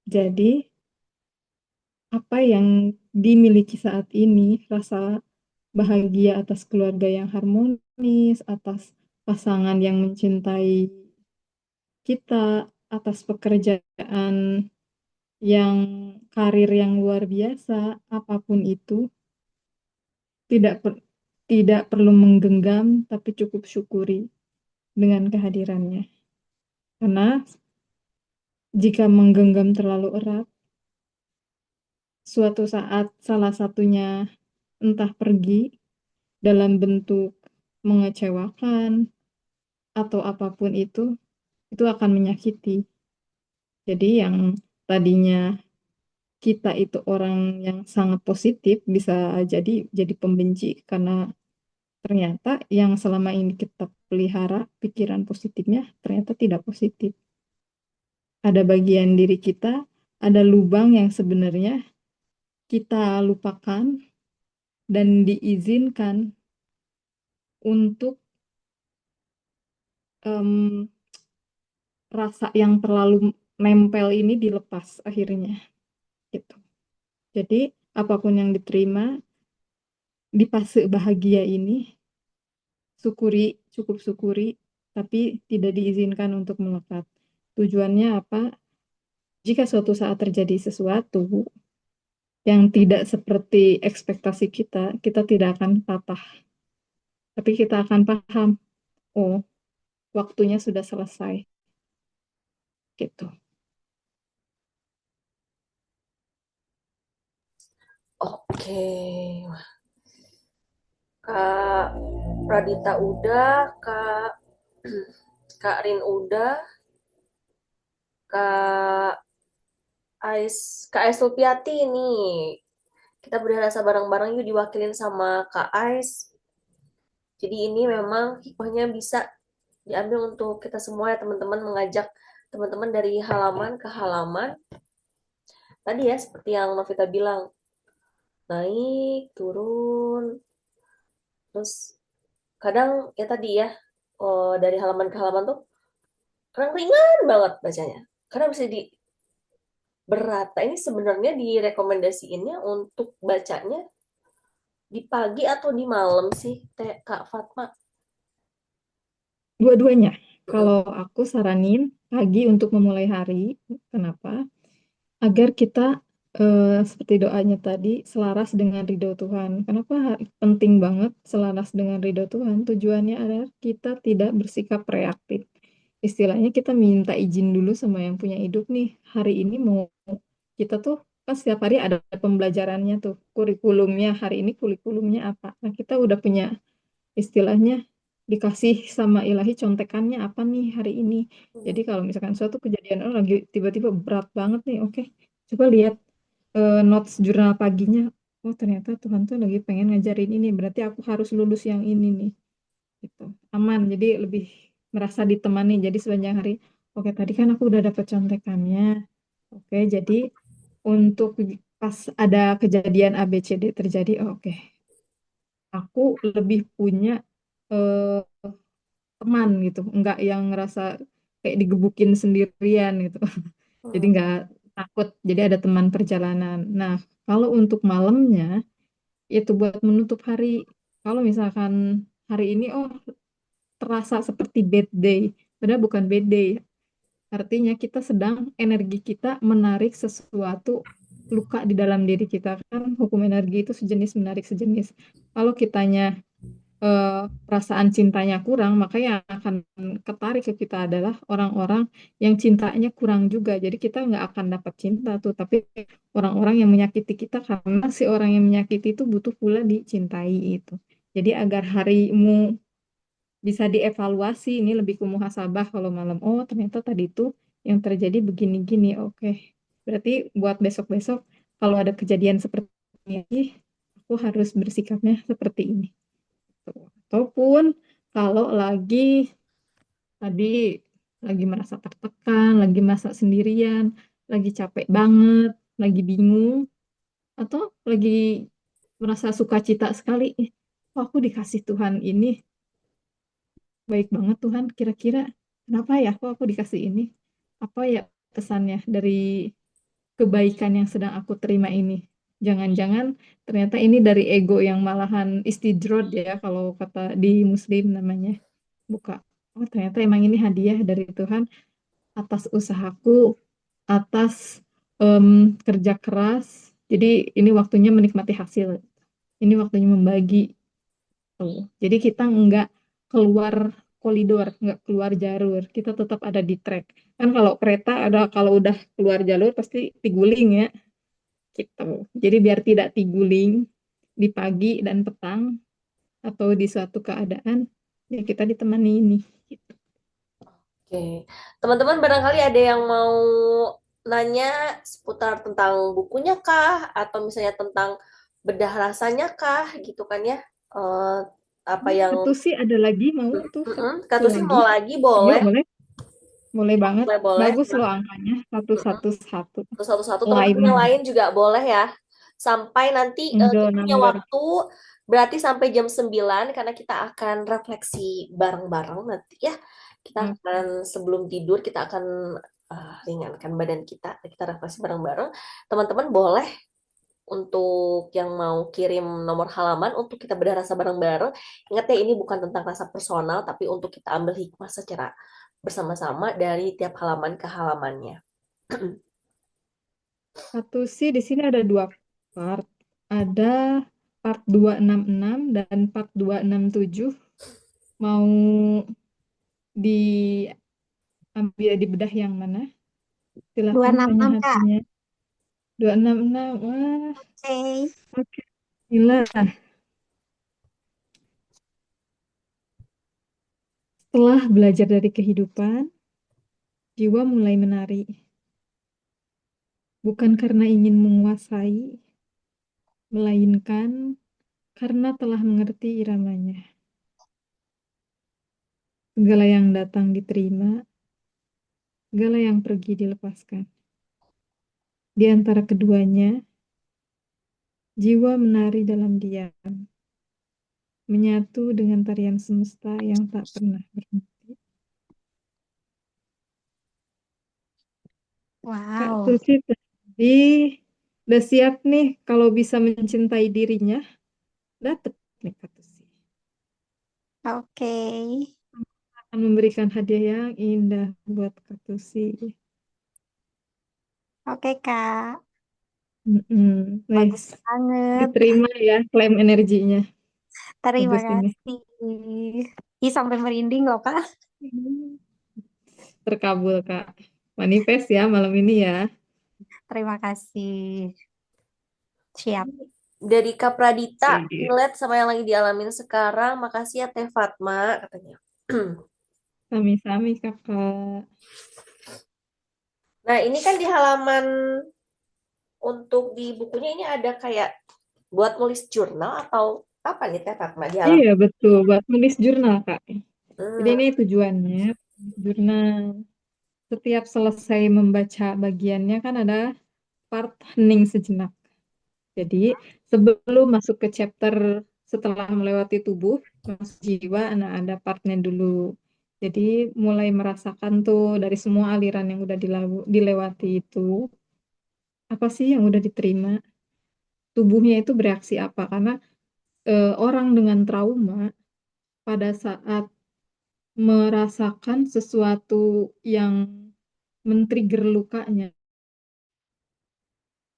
Jadi apa yang dimiliki saat ini, rasa bahagia atas keluarga yang harmonis, atas pasangan yang mencintai kita, atas pekerjaan yang karir yang luar biasa, apapun itu, tidak perlu menggenggam, tapi cukup syukuri dengan kehadirannya. Karena jika menggenggam terlalu erat, suatu saat salah satunya entah pergi dalam bentuk mengecewakan atau apapun itu akan menyakiti. Jadi yang tadinya kita itu orang yang sangat positif bisa jadi pembenci karena ternyata yang selama ini kita pelihara pikiran positifnya ternyata tidak positif. Ada bagian diri kita, ada lubang yang sebenarnya kita lupakan dan diizinkan untuk rasa yang terlalu nempel ini dilepas akhirnya gitu. Jadi apapun yang diterima di fase bahagia ini, cukup syukuri, tapi tidak diizinkan untuk melekat. Tujuannya apa? Jika suatu saat terjadi sesuatu yang tidak seperti ekspektasi kita, kita tidak akan patah. Tapi kita akan paham, oh, waktunya sudah selesai. Gitu. Oke. Kak Pradita udah, Kak Rin udah, Kak Kak Ais Lupiati nih. Kita berasa bareng-bareng yuk diwakilin sama Kak Ais. Jadi ini memang hikmahnya bisa diambil untuk kita semua ya teman-teman, mengajak teman-teman dari halaman ke halaman. Tadi ya seperti yang Novita bilang, naik, turun, terus kadang ya tadi ya, dari halaman ke halaman tuh kadang ringan banget bacanya. Kadang bisa di berat. Nah, ini sebenarnya direkomendasiinnya untuk bacanya di pagi atau di malam sih, Kak Fatma? Dua-duanya. Kalau aku saranin pagi untuk memulai hari. Kenapa? Agar kita seperti doanya tadi selaras dengan ridho Tuhan. Kenapa penting banget selaras dengan ridho Tuhan? Tujuannya adalah kita tidak bersikap reaktif. Istilahnya kita minta izin dulu sama yang punya hidup nih. Hari ini mau kita tuh kan setiap hari ada pembelajarannya tuh, kurikulumnya. Hari ini kurikulumnya apa? Nah, kita udah punya istilahnya dikasih sama ilahi contekannya apa nih hari ini. Jadi kalau misalkan suatu kejadian lagi tiba-tiba berat banget nih, oke, coba lihat notes jurnal paginya. Oh ternyata Tuhan tuh lagi pengen ngajarin ini, berarti aku harus lulus yang ini nih. Gitu. Aman, jadi lebih merasa ditemani. Jadi sepanjang hari, Oke, tadi kan aku udah dapat contekannya. Oke, jadi untuk pas ada kejadian A, B, C, D terjadi, oke. Aku lebih punya eh, teman gitu, nggak yang ngerasa kayak digebukin sendirian gitu. Jadi Hmm. nggak takut, jadi ada teman perjalanan. Nah, kalau untuk malamnya, itu buat menutup hari. Kalau misalkan hari ini, oh terasa seperti bad day, padahal bukan bad day. Artinya kita sedang energi kita menarik sesuatu luka di dalam diri kita. Kan hukum energi itu sejenis menarik sejenis. Kalau kitanya perasaan cintanya kurang, maka yang akan ketarik ke kita adalah orang-orang yang cintanya kurang juga. Jadi kita nggak akan dapat cinta tuh, tapi orang-orang yang menyakiti kita karena si orang yang menyakiti itu butuh pula dicintai itu. Jadi agar harimu bisa dievaluasi, ini lebih ke muhasabah kalau malam. Oh, ternyata tadi itu yang terjadi begini-gini. Oke. Berarti buat besok-besok kalau ada kejadian seperti ini, aku harus bersikapnya seperti ini. Ataupun kalau tadi lagi merasa tertekan, lagi merasa sendirian, lagi capek banget, lagi bingung, atau lagi merasa sukacita sekali, kok aku dikasih Tuhan ini, baik banget Tuhan, kira-kira kenapa ya kok aku dikasih ini? Apa ya pesannya dari kebaikan yang sedang aku terima ini? Jangan-jangan ternyata ini dari ego yang malahan istidrod ya, kalau kata di Muslim namanya. Buka. Oh, ternyata emang ini hadiah dari Tuhan atas usahaku, atas em, kerja keras. Jadi ini waktunya menikmati hasil. Ini waktunya membagi. Tuh. Jadi kita nggak keluar koridor, nggak keluar jalur. Kita tetap ada di track. Kan kalau kereta ada kalau udah keluar jalur pasti tiguling ya. Gitu. Jadi biar tidak tiguling di pagi dan petang atau di suatu keadaan, ya kita ditemani ini. Gitu. Oke, teman-teman barangkali ada yang mau nanya seputar tentang bukunya kah, atau misalnya tentang bedah rasanya kah, gitu kan ya? Eh, apa yang Satu sih ada lagi mau tuh Kak satu Tusi lagi. mau lagi Ayo boleh, boleh, boleh banget. boleh boleh. Bagus loh angkanya satu Mm-mm. satu satu. Terus satu-satu teman-teman Lime yang lain juga boleh ya. Sampai nanti kita angel punya number. waktu berarti sampai jam 9 karena kita akan refleksi bareng-bareng nanti ya. Kita Oke. akan sebelum tidur kita akan ringankan badan kita. Kita refleksi bareng-bareng. Teman-teman boleh untuk yang mau kirim nomor halaman untuk kita bedah rasa bareng-bareng. Ingat ya ini bukan tentang rasa personal tapi untuk kita ambil hikmah secara bersama-sama dari tiap halaman ke halamannya. Satu sih di sini ada dua part. Ada part 266 dan part 267. Mau diambil di bedah yang mana? Silakan tanya 266 Kak. hatinya. 266. Wah, Oke. oke. Gila. Setelah belajar dari kehidupan, jiwa mulai menari. Bukan karena ingin menguasai, melainkan karena telah mengerti iramanya. Segala yang datang diterima, segala yang pergi dilepaskan. Di antara keduanya, jiwa menari dalam diam, menyatu dengan tarian semesta yang tak pernah berhenti. Kak Wow. Suci tadi udah siap nih kalau bisa mencintai dirinya, dapet nih Kak Suci. Oke. Akan memberikan hadiah yang indah buat Kak Suci. Oke, Kak. Nice. Bagus banget. Diterima ya klaim energinya. Terima Bagus ini. kasih. Ih, sampai merinding loh, Kak. Terkabul Kak. Manifest ya malam ini ya. Terima kasih. Siap. Dari Kak Pradita, Sip. relate sama yang lagi dialamin sekarang. Makasih ya Teh Fatma, katanya. Sami-sami Kakak. Nah, ini kan di halaman untuk di bukunya ini ada kayak buat nulis jurnal atau apa nih Teh Fatma di halaman? Iya betul, buat nulis jurnal Kak. Jadi Hmm, ini tujuannya jurnal setiap selesai membaca bagiannya kan ada part hening sejenak. Jadi sebelum masuk ke chapter setelah melewati tubuh, masuk jiwa, nah ada partnya dulu. Jadi mulai merasakan tuh dari semua aliran yang udah dilewati itu, apa sih yang udah diterima, tubuhnya itu bereaksi apa. Karena orang dengan trauma pada saat merasakan sesuatu yang men-trigger lukanya,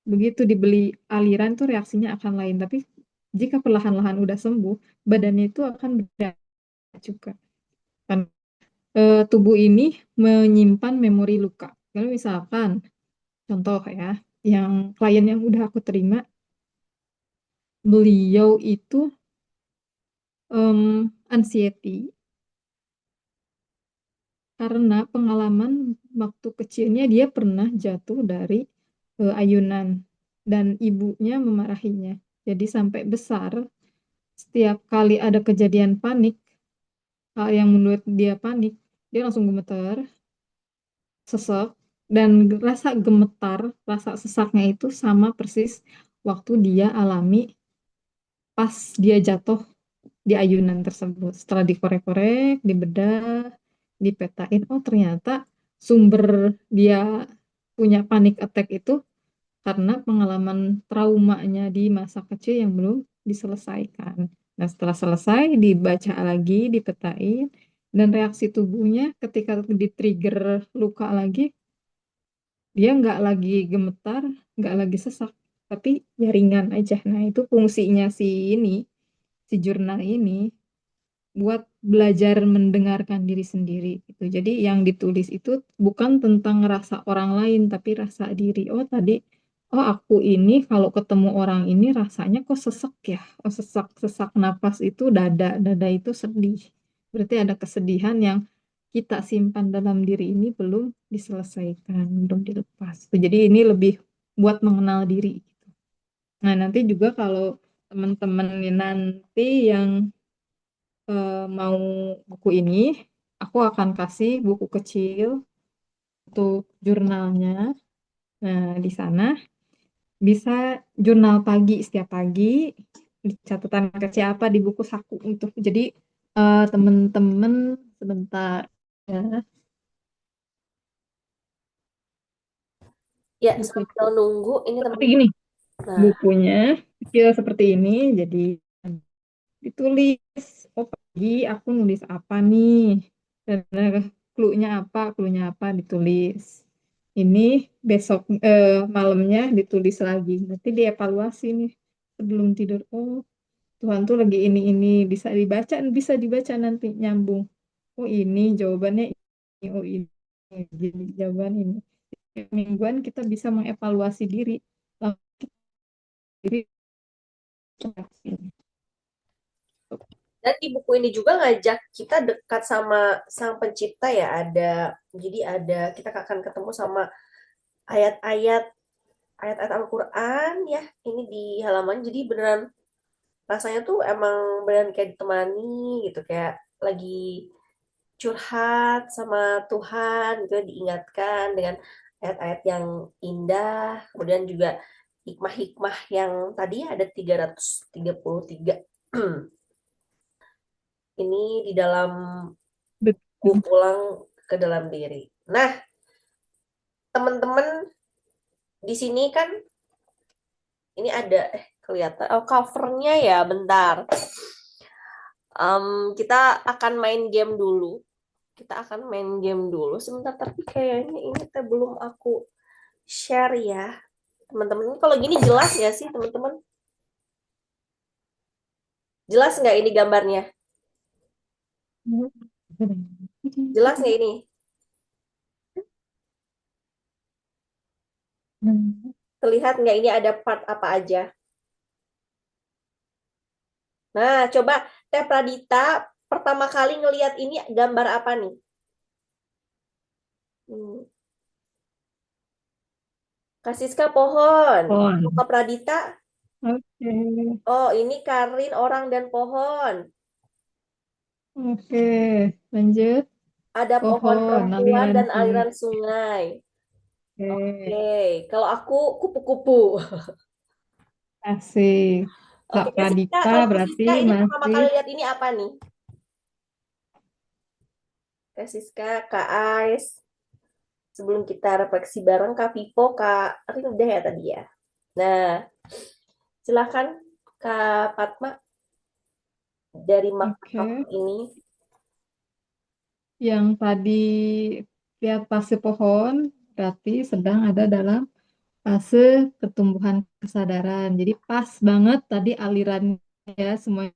begitu dibeli aliran tuh reaksinya akan lain. Tapi jika perlahan-lahan udah sembuh, badannya itu akan bereaksi juga. Kan tubuh ini menyimpan memori luka. Kalau misalkan contoh ya, yang klien yang udah aku terima, beliau itu anxiety karena pengalaman waktu kecilnya dia pernah jatuh dari ayunan dan ibunya memarahinya. Jadi sampai besar, setiap kali ada kejadian panik, hal yang menurut dia panik, dia langsung gemeter, sesek, dan rasa gemetar, rasa sesaknya itu sama persis waktu dia alami pas dia jatuh di ayunan tersebut. Setelah dikorek-korek, dibedah, dipetain, oh ternyata sumber dia punya panic attack itu karena pengalaman traumanya di masa kecil yang belum diselesaikan. Nah, setelah selesai, dibaca lagi, dipetain, dan reaksi tubuhnya ketika di-trigger luka lagi, dia nggak lagi gemetar, nggak lagi sesak, tapi ya ringan aja. Nah, itu fungsinya si jurnal ini buat belajar mendengarkan diri sendiri gitu. Jadi yang ditulis itu bukan tentang rasa orang lain tapi rasa diri. Oh tadi, oh aku ini kalau ketemu orang ini rasanya kok sesek ya. Oh sesak napas itu dada itu sedih. Berarti ada kesedihan yang kita simpan dalam diri ini belum diselesaikan, belum dilepas. Jadi ini lebih buat mengenal diri. Nah nanti juga kalau teman-teman nanti yang mau buku ini, aku akan kasih buku kecil untuk jurnalnya. Nah, di sana bisa jurnal pagi setiap pagi, di catatan kecil apa di buku saku untuk jadi teman-teman sebentar ya. Ya, Buku sambil nunggu ini seperti teman-teman. ini, Nah, bukunya kecil seperti ini, jadi ditulis, oh pagi aku nulis apa nih, dan clue-nya apa ditulis. Ini besok malamnya ditulis lagi. Nanti dievaluasi nih sebelum tidur. Oh, Tuhan tuh lagi ini bisa dibaca nanti nyambung. Oh ini jawabannya ini, oh ini jadi jawaban ini. Mingguan kita bisa mengevaluasi diri, langsung diri. dan di buku ini juga ngajak kita dekat sama sang pencipta ya. Jadi kita akan ketemu sama ayat-ayat ayat-ayat Al-Quran ya. Ini di halaman. Jadi beneran rasanya tuh emang beneran kayak ditemani gitu, kayak lagi curhat sama Tuhan gitu, diingatkan dengan ayat-ayat yang indah, kemudian juga hikmah-hikmah yang tadi ada 333 ini di dalam buku Betul. Pulang ke Dalam Diri. Nah, teman-teman di sini kan ini ada kelihatan covernya ya, bentar. Kita akan main game dulu. Sebentar, tapi kayaknya ini belum aku share ya. Teman-teman, kalau gini jelas ya sih teman-teman? Jelas nggak ini gambarnya? Jelas nggak ini? Terlihat nggak ini ada part apa aja? Nah, coba Teh Pradita pertama kali ngelihat ini gambar apa nih? Kak Siska pohon. Pohon. Kak Pradita, Oke. oh ini Karin orang dan pohon. Oke, lanjut. Ada pohon Pohon, perempuan aliran dan sungai. aliran sungai. Oke, Oke, kalau aku kupu-kupu. asik. Kak Oke, Kak Siska, Pradita kalau Kak berarti Siska ini pertama masih kali lihat ini apa nih? Kak Siska, Kak Ais. Sebelum kita refleksi bareng, Kak Vivo, Kak Rin udah ya tadi ya. Nah, silakan Kak Fatma dari makna oke. tokoh ini. Yang tadi lihat fase pohon berarti sedang ada dalam fase pertumbuhan kesadaran. Jadi pas banget tadi alirannya semua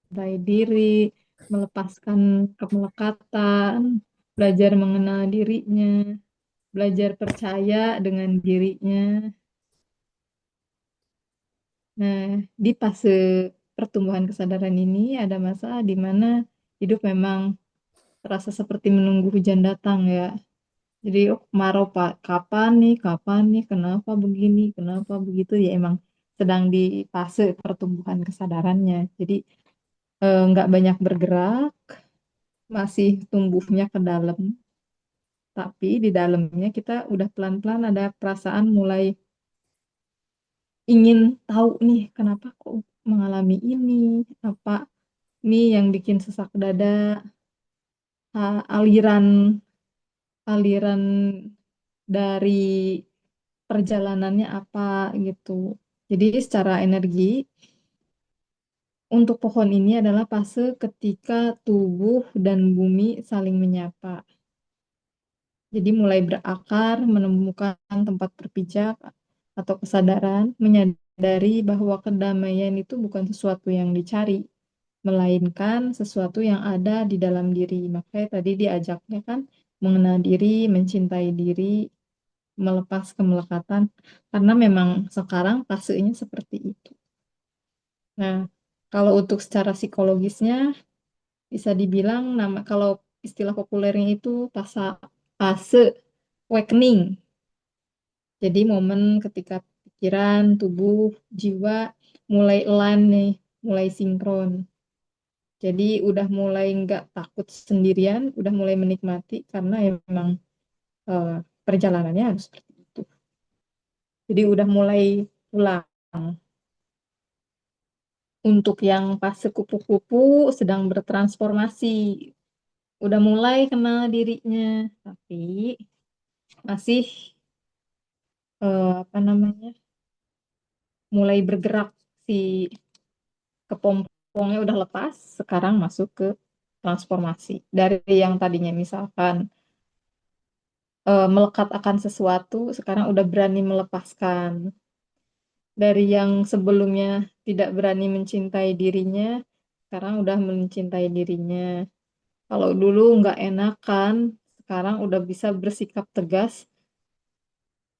dari diri, melepaskan kemelekatan, belajar mengenal dirinya, belajar percaya dengan dirinya. Nah, di fase pertumbuhan kesadaran ini ada masa di mana hidup memang terasa seperti menunggu hujan datang ya. Jadi oh, kemarau Pak, kapan nih, kenapa begini, kenapa begitu ya emang sedang di fase pertumbuhan kesadarannya. Jadi nggak banyak bergerak, masih tumbuhnya ke dalam, tapi di dalamnya kita udah pelan-pelan ada perasaan mulai ingin tahu nih kenapa kok mengalami ini, apa nih yang bikin sesak dada, aliran aliran dari perjalanannya apa gitu. Jadi secara energi untuk pohon ini adalah fase ketika tubuh dan bumi saling menyapa. Jadi mulai berakar, menemukan tempat berpijak atau kesadaran, menyadari bahwa kedamaian itu bukan sesuatu yang dicari, melainkan sesuatu yang ada di dalam diri. Makanya tadi diajaknya kan mengenal diri, mencintai diri, melepas kemelekatan, karena memang sekarang fasenya seperti itu. Nah, kalau untuk secara psikologisnya bisa dibilang nama kalau istilah populernya itu fase awakening. Jadi momen ketika pikiran, tubuh, jiwa mulai align nih, mulai sinkron. Jadi udah mulai nggak takut sendirian, udah mulai menikmati karena emang eh, perjalanannya harus seperti itu. Jadi udah mulai pulang. Untuk yang fase kupu-kupu sedang bertransformasi, udah mulai kenal dirinya, tapi masih apa namanya, mulai bergerak si kepompongnya udah lepas, sekarang masuk ke transformasi dari yang tadinya misalkan melekat akan sesuatu, sekarang udah berani melepaskan. Dari yang sebelumnya tidak berani mencintai dirinya, sekarang udah mencintai dirinya. Kalau dulu nggak enakan, sekarang udah bisa bersikap tegas.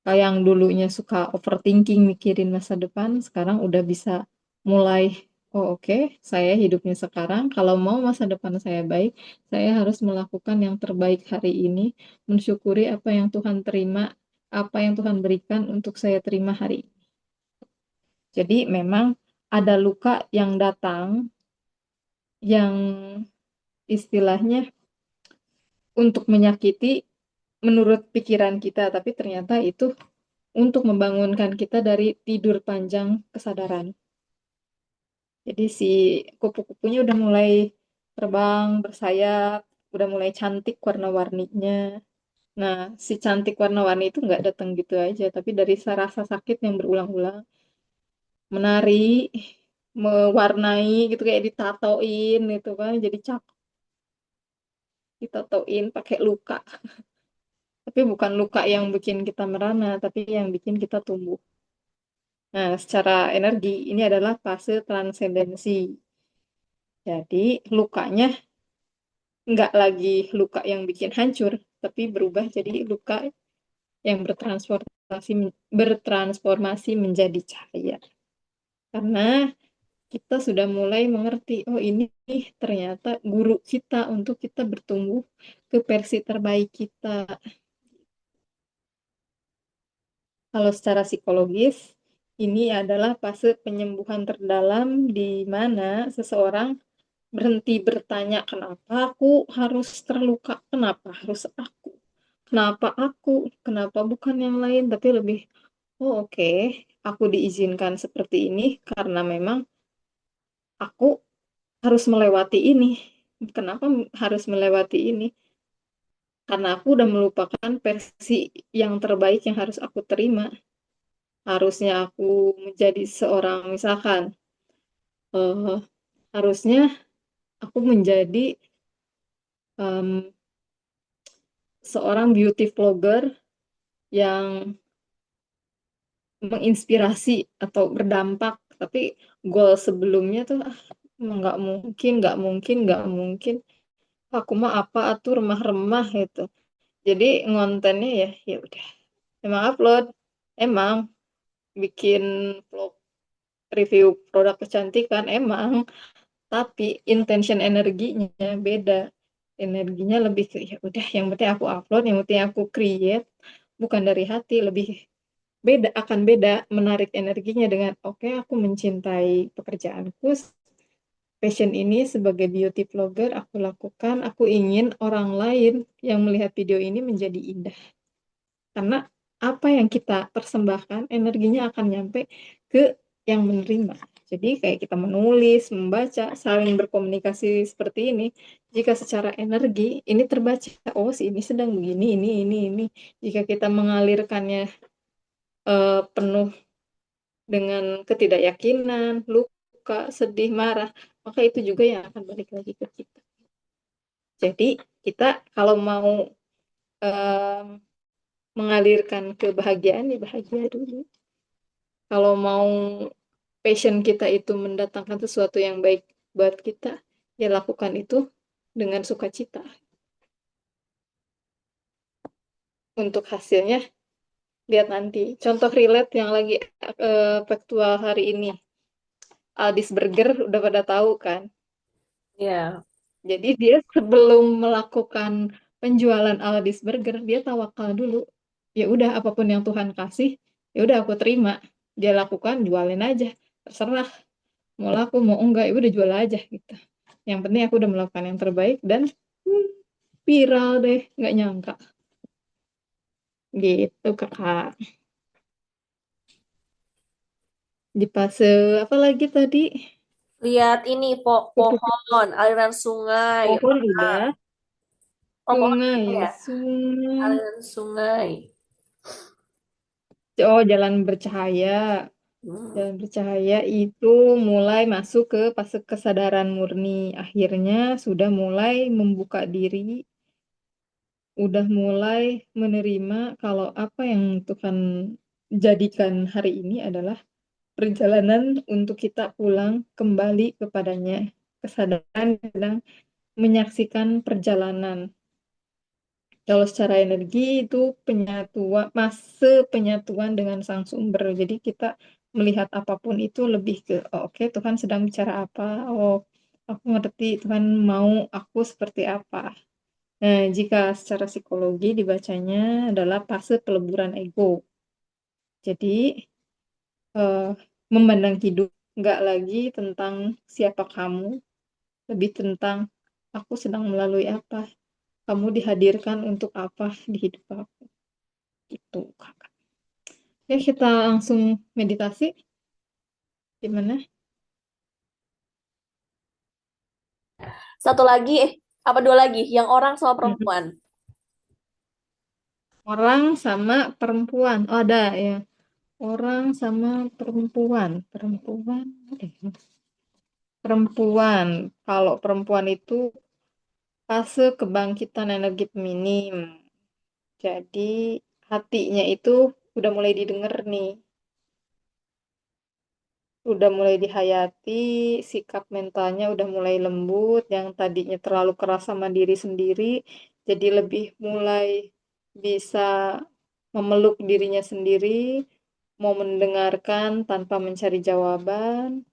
Kayak yang dulunya suka overthinking, mikirin masa depan, sekarang udah bisa mulai, oh oke, saya hidupnya sekarang, kalau mau masa depan saya baik, saya harus melakukan yang terbaik hari ini, mensyukuri apa yang Tuhan terima, apa yang Tuhan berikan untuk saya terima hari ini. Jadi memang ada luka yang datang, yang istilahnya untuk menyakiti menurut pikiran kita, tapi ternyata itu untuk membangunkan kita dari tidur panjang kesadaran. Jadi si kupu-kupunya udah mulai terbang, bersayap, udah mulai cantik warna-warninya. Nah, si cantik warna-warni itu nggak datang gitu aja, tapi dari rasa sakit yang berulang-ulang, menari, mewarnai gitu kayak ditatoin gitu kan, jadi cakep, ditatoin pakai luka. Tapi bukan luka yang bikin kita merana, tapi yang bikin kita tumbuh. Nah, secara energi ini adalah fase transendensi. Jadi lukanya nggak lagi luka yang bikin hancur, tapi berubah jadi luka yang bertransformasi menjadi cahaya. Karena kita sudah mulai mengerti, oh ini ternyata guru kita untuk kita bertumbuh ke versi terbaik kita. Kalau secara psikologis, ini adalah fase penyembuhan terdalam di mana seseorang berhenti bertanya kenapa aku harus terluka, kenapa harus aku, kenapa bukan yang lain, tapi lebih, oh oke, aku diizinkan seperti ini karena memang aku harus melewati ini. Kenapa harus melewati ini? Karena aku udah melupakan versi yang terbaik yang harus aku terima. Harusnya aku menjadi seorang, misalkan, eh, harusnya aku menjadi em, seorang beauty vlogger yang menginspirasi atau berdampak. Tapi goal sebelumnya tuh, nggak mungkin. Aku mah apa atuh remah-remah gitu. Jadi ngontennya ya, ya udah. Emang upload, emang bikin vlog review produk kecantikan, emang. Tapi intention energinya beda. Energinya lebih ke ya udah, yang penting aku upload, yang penting aku create, bukan dari hati, lebih akan beda menarik energinya dengan oke, aku mencintai pekerjaanku, passion ini sebagai beauty vlogger aku lakukan, aku ingin orang lain yang melihat video ini menjadi indah. Karena apa yang kita persembahkan, energinya akan nyampe ke yang menerima. Jadi kayak kita menulis, membaca, saling berkomunikasi seperti ini, jika secara energi ini terbaca, oh si ini sedang begini, ini. Jika kita mengalirkannya penuh dengan ketidakyakinan, luka, sedih, marah, maka itu juga yang akan balik lagi ke kita. Jadi kita kalau mau em, mengalirkan kebahagiaan, ya bahagia dulu. Kalau mau passion kita itu mendatangkan sesuatu yang baik buat kita, ya lakukan itu dengan sukacita. Untuk hasilnya, lihat nanti. Contoh relate yang lagi faktual hari ini. Aldis Burger udah pada tahu kan? Ya. Jadi dia sebelum melakukan penjualan Aldis Burger, dia tawakal dulu. Ya udah, apapun yang Tuhan kasih, ya udah aku terima. Dia lakukan, jualin aja. Terserah, mau laku mau enggak, ya udah jual aja gitu. Yang penting aku udah melakukan yang terbaik dan hmm, viral deh, nggak nyangka. Gitu kakak. Di fase apa lagi tadi? Lihat ini pohon, aliran sungai. Pohon udah, Oh, pohon sungai, ya, sungai. aliran sungai. Oh, jalan bercahaya. Hmm. Jalan bercahaya itu mulai masuk ke fase kesadaran murni. Akhirnya sudah mulai membuka diri, udah mulai menerima kalau apa yang Tuhan jadikan hari ini adalah perjalanan untuk kita pulang kembali kepadanya. Kesadaran sedang menyaksikan perjalanan. Kalau secara energi itu fase penyatuan dengan sang sumber. Jadi kita melihat apapun itu lebih ke, oh, oke, Tuhan sedang bicara apa? Oh, aku ngerti Tuhan mau aku seperti apa. Nah, jika secara psikologi dibacanya adalah fase peleburan ego. Jadi eh, memandang hidup nggak lagi tentang siapa kamu, lebih tentang aku sedang melalui apa, kamu dihadirkan untuk apa di hidup aku. Itu kakak. Ya kita langsung meditasi. Gimana? Satu lagi, apa dua lagi? Yang orang sama Mm-mm. perempuan. Orang sama perempuan. Oh, ada ya. Orang sama perempuan. Perempuan. Kalau perempuan itu fase kebangkitan energi feminim. Jadi hatinya itu udah mulai didengar nih. Udah mulai dihayati, sikap mentalnya udah mulai lembut, yang tadinya terlalu keras sama diri sendiri, jadi lebih mulai bisa memeluk dirinya sendiri, mau mendengarkan tanpa mencari jawaban,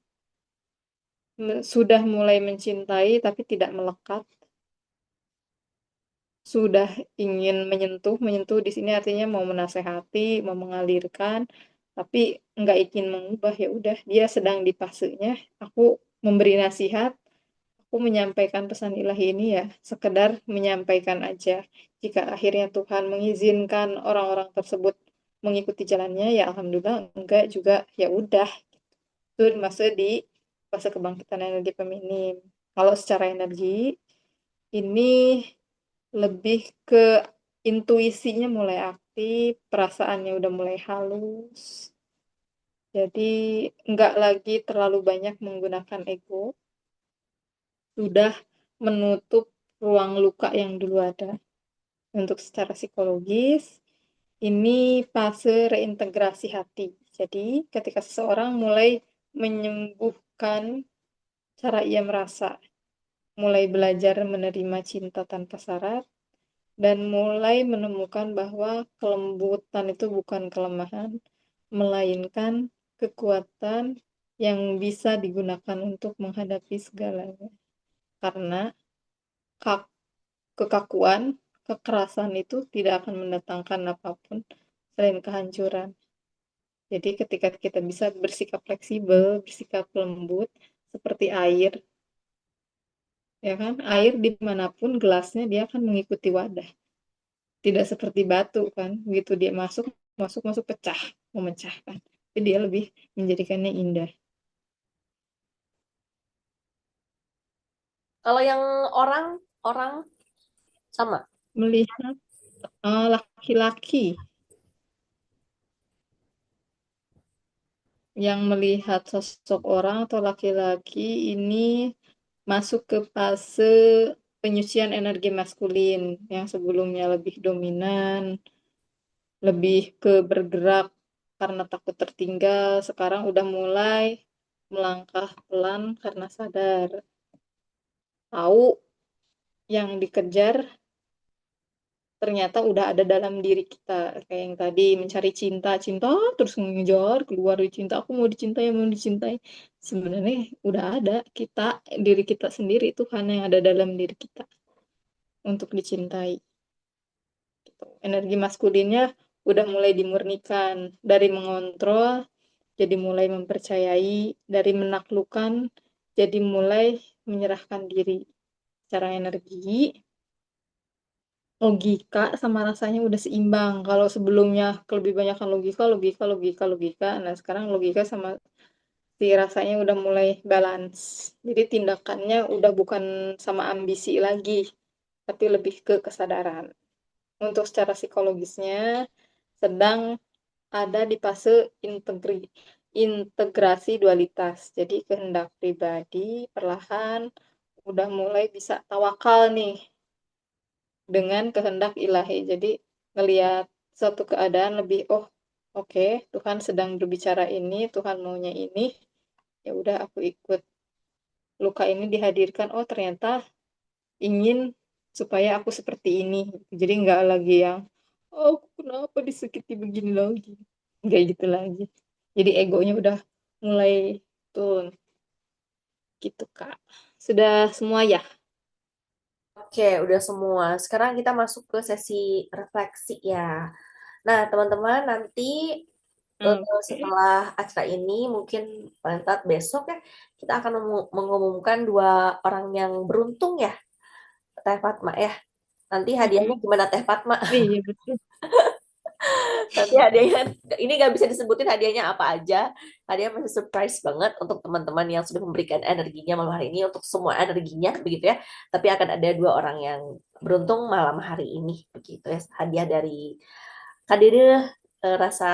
sudah mulai mencintai tapi tidak melekat, sudah ingin menyentuh di sini artinya mau menasehati, mau mengalirkan, tapi nggak ingin mengubah, ya udah dia sedang di fasenya, aku memberi nasihat, aku menyampaikan pesan ilahi ini ya sekedar menyampaikan aja. Jika akhirnya Tuhan mengizinkan orang-orang tersebut mengikuti jalannya, ya alhamdulillah, enggak juga ya udah. Itu masuk di fase kebangkitan energi feminim. Kalau secara energi ini lebih ke intuisinya mulai aktif, perasaannya udah mulai halus. Jadi enggak lagi terlalu banyak menggunakan ego, sudah menutup ruang luka yang dulu ada. Untuk secara psikologis, ini fase reintegrasi hati. Jadi, ketika seseorang mulai menyembuhkan cara ia merasa, mulai belajar menerima cinta tanpa syarat, dan mulai menemukan bahwa kelembutan itu bukan kelemahan, melainkan kekuatan yang bisa digunakan untuk menghadapi segalanya. Karena kekakuan, kekerasan itu tidak akan mendatangkan apapun selain kehancuran. Jadi ketika kita bisa bersikap fleksibel, bersikap lembut, seperti air, ya kan? Air dimanapun gelasnya dia akan mengikuti wadah. Tidak seperti batu kan, begitu dia masuk, masuk pecah, memecahkan. Tapi dia lebih menjadikannya indah. Kalau yang orang sama. Melihat laki-laki yang melihat sosok orang atau laki-laki ini masuk ke fase penyucian energi maskulin yang sebelumnya lebih dominan, lebih ke bergerak karena takut tertinggal, sekarang udah mulai melangkah pelan karena sadar. Tahu yang dikejar ternyata udah ada dalam diri kita. Kayak yang tadi mencari cinta, cinta terus ngejar keluar dari cinta. Aku mau dicintai, mau dicintai. Sebenarnya udah ada kita, diri kita sendiri, Tuhan yang ada dalam diri kita untuk dicintai. Gitu. Energi maskulinnya udah mulai dimurnikan dari mengontrol, jadi mulai mempercayai, dari menaklukkan, jadi mulai menyerahkan diri. Secara energi, logika sama rasanya udah seimbang. Kalau sebelumnya lebih banyak logika. Nah, sekarang logika sama si rasanya udah mulai balance. Jadi tindakannya udah bukan sama ambisi lagi, tapi lebih ke kesadaran. Untuk secara psikologisnya sedang ada di fase integrasi dualitas. Jadi kehendak pribadi perlahan udah mulai bisa tawakal nih dengan kehendak ilahi. Jadi ngelihat suatu keadaan lebih, oh oke, Tuhan sedang berbicara ini, Tuhan maunya ini, ya udah aku ikut. Luka ini dihadirkan, oh ternyata ingin supaya aku seperti ini. Jadi nggak lagi yang, oh kenapa disakiti begini lagi. Nggak gitu lagi. Jadi egonya udah mulai turun. Gitu Kak. Sudah semua ya? Oke, udah semua. Sekarang kita masuk ke sesi refleksi ya. Nah, teman-teman, nanti Oke. setelah acara ini, mungkin paling telat besok ya, kita akan mengumumkan dua orang yang beruntung ya, Teh Fatma ya. Nanti hadiahnya Mm-mm. gimana Teh Fatma? Iya betul. Nanti hadiahnya, ini nggak bisa disebutin hadiahnya apa aja. Hadiah masih surprise banget untuk teman-teman yang sudah memberikan energinya malam hari ini, untuk semua energinya, begitu ya. Tapi akan ada dua orang yang beruntung malam hari ini, begitu ya. Hadiah dari Kadir, rasa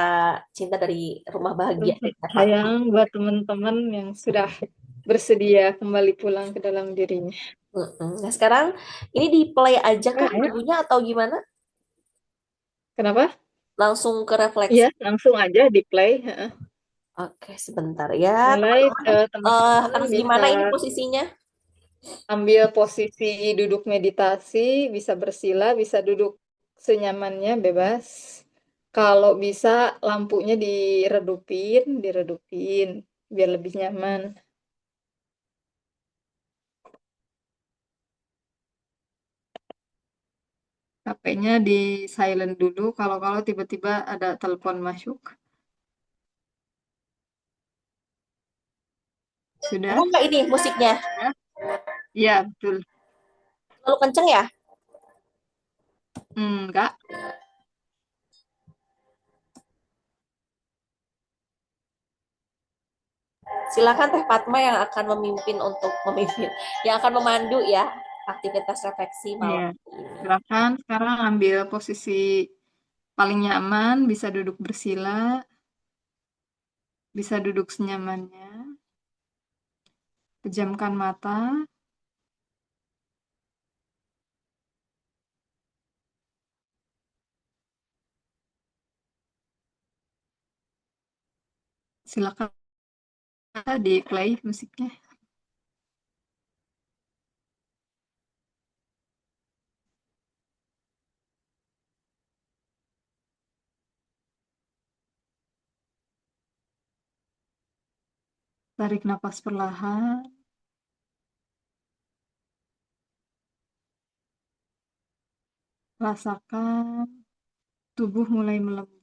cinta dari rumah bahagia dari Teh Fatma. Sayang buat teman-teman yang sudah bersedia kembali pulang ke dalam dirinya. Mm-mm. Nah, sekarang ini di play aja kah Ya. lagunya atau gimana? Kenapa? Langsung ke refleksi. Iya, langsung aja di play. Heeh. Oke, sebentar ya, Mulai teman-teman. teman-teman Harus bisa gimana ini posisinya? ambil posisi duduk meditasi, bisa bersila, bisa duduk senyamannya, bebas. Kalau bisa lampunya diredupin, biar lebih nyaman. HP-nya di silent dulu, kalau tiba-tiba ada telepon masuk. Sudah? Ada nggak ini musiknya? Ya, Iya, betul. Terlalu kenceng ya? Enggak. Silakan Teh Fatma yang akan memimpin, yang akan memandu ya aktivitas refleksi Iya. malam ini. Silakan sekarang ambil posisi paling nyaman, bisa duduk bersila, bisa duduk senyamannya, pejamkan mata, silakan di play musiknya. Tarik napas perlahan, rasakan tubuh mulai melembut.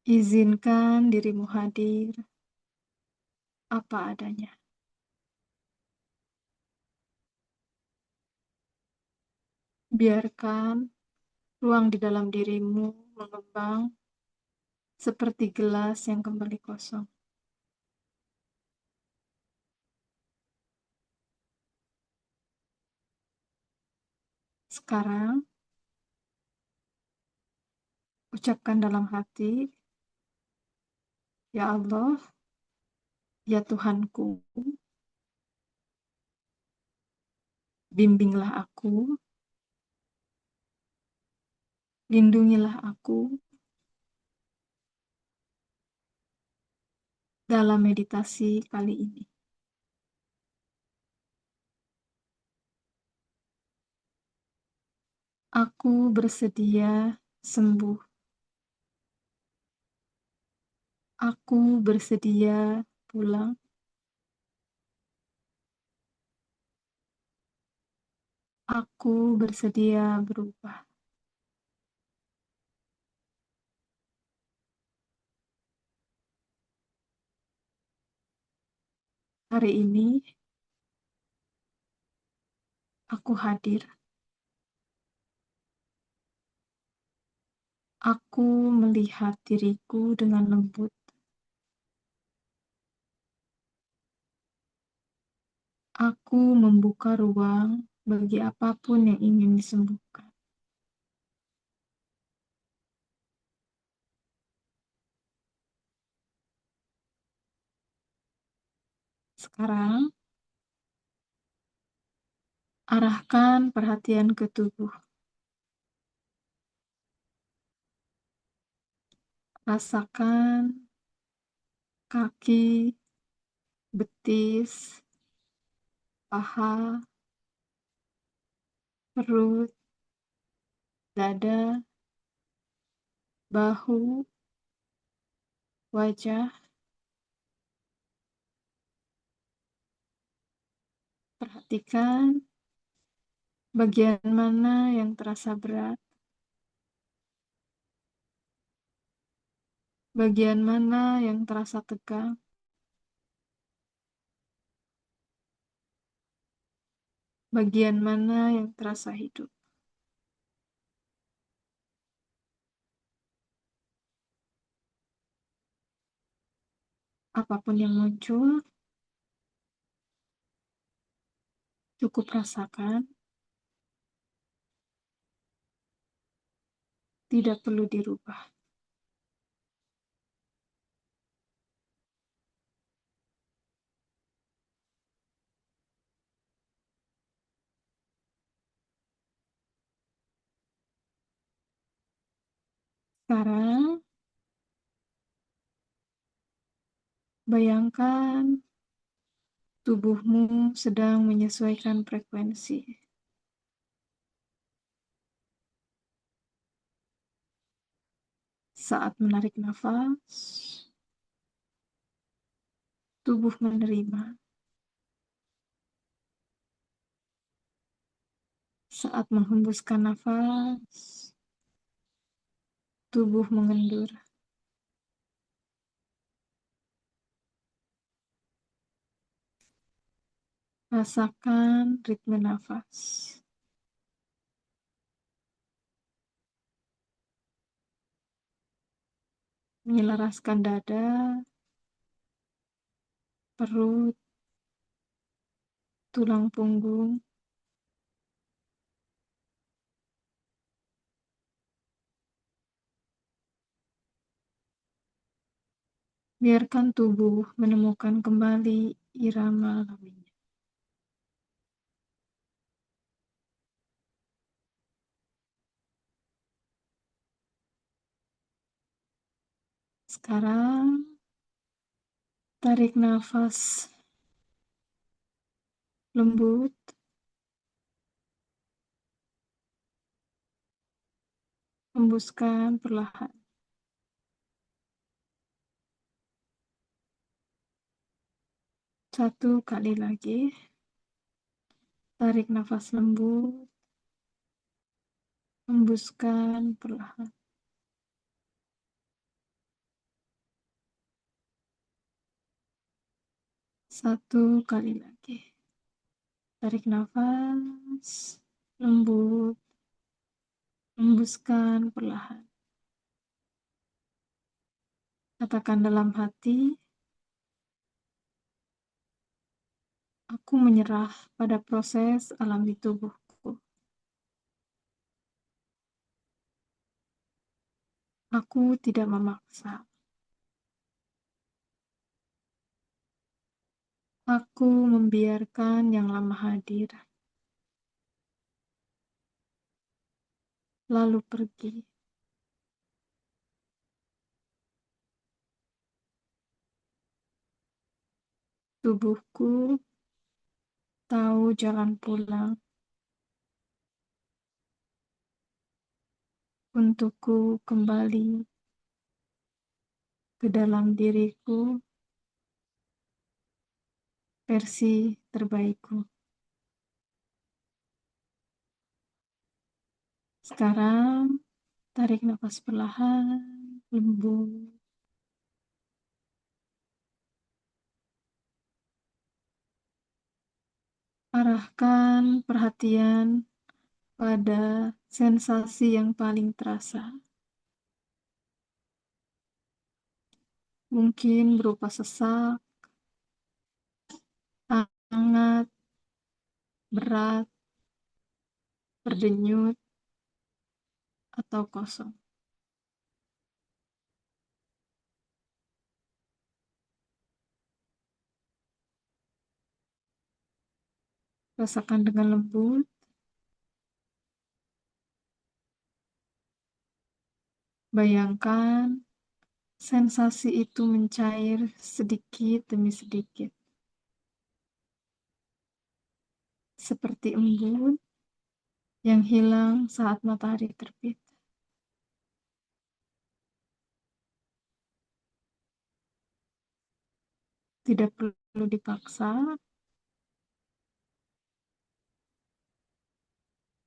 Izinkan dirimu hadir apa adanya. Biarkan ruang di dalam dirimu mengembang seperti gelas yang kembali kosong. Sekarang, ucapkan dalam hati, Ya Allah, ya Tuhanku, bimbinglah aku, lindungilah aku dalam meditasi kali ini. Aku bersedia sembuh. Aku bersedia pulang. Aku bersedia berubah. Hari ini, aku hadir. Aku melihat diriku dengan lembut. Aku membuka ruang bagi apapun yang ingin disembuhkan. Sekarang, arahkan perhatian ke tubuh. Rasakan kaki, betis, paha, perut, dada, bahu, wajah. Perhatikan bagian mana yang terasa berat, bagian mana yang terasa tegang, bagian mana yang terasa hidup. Apapun yang muncul, cukup rasakan, tidak perlu dirubah. Sekarang, bayangkan tubuhmu sedang menyesuaikan frekuensi. Saat menarik nafas, tubuh menerima. Saat menghembuskan nafas, tubuh mengendur. Rasakan ritme nafas. Menyelaraskan dada, perut, tulang punggung, biarkan tubuh menemukan kembali irama alaminya. Sekarang, tarik nafas lembut, hembuskan perlahan. Satu kali lagi, tarik nafas lembut, hembuskan perlahan. Satu kali lagi, tarik nafas lembut, hembuskan perlahan. Katakan dalam hati, aku menyerah pada proses alami tubuhku. Aku tidak memaksa. Aku membiarkan yang lama hadir, lalu pergi. Tubuhku tahu jalan pulang. Untukku kembali ke dalam diriku, versi terbaikku. Sekarang, tarik nafas perlahan, lembut. Arahkan perhatian pada sensasi yang paling terasa. Mungkin berupa sesak, hangat, berat, berdenyut, atau kosong. Rasakan dengan lembut. Bayangkan sensasi itu mencair sedikit demi sedikit. Seperti embun yang hilang saat matahari terbit. Tidak perlu dipaksa.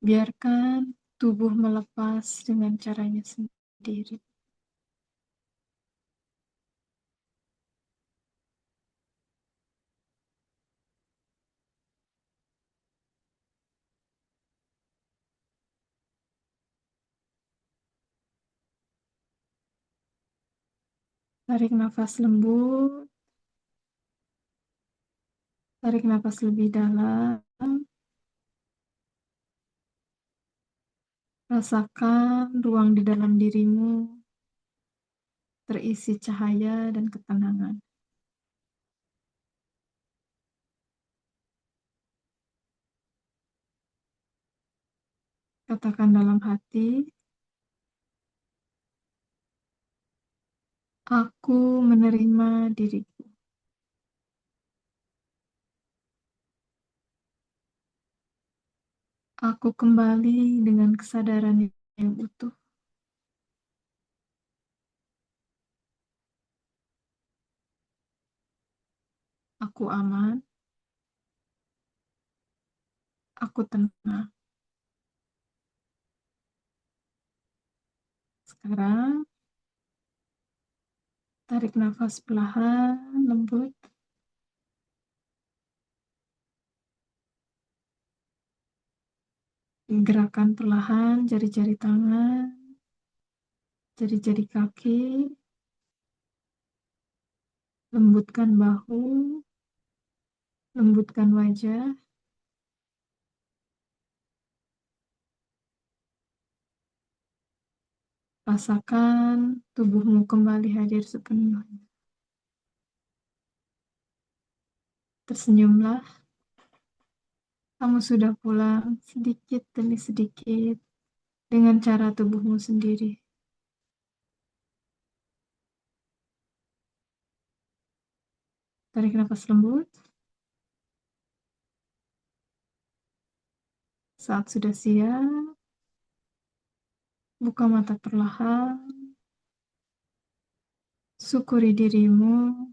Biarkan tubuh melepas dengan caranya sendiri. Tarik nafas lembut. Tarik nafas lebih dalam. Rasakan ruang di dalam dirimu terisi cahaya dan ketenangan. Katakan dalam hati, aku menerima diriku. Aku kembali dengan kesadaran yang utuh. Aku aman. Aku tenang. Sekarang, tarik nafas perlahan, lembut. gerakan perlahan jari-jari tangan, jari-jari kaki, lembutkan bahu, lembutkan wajah, rasakan tubuhmu kembali hadir sepenuhnya. Tersenyumlah, kamu sudah pulang sedikit demi sedikit dengan cara tubuhmu sendiri. Tarik nafas lembut. Saat sudah siap, buka mata perlahan, syukuri dirimu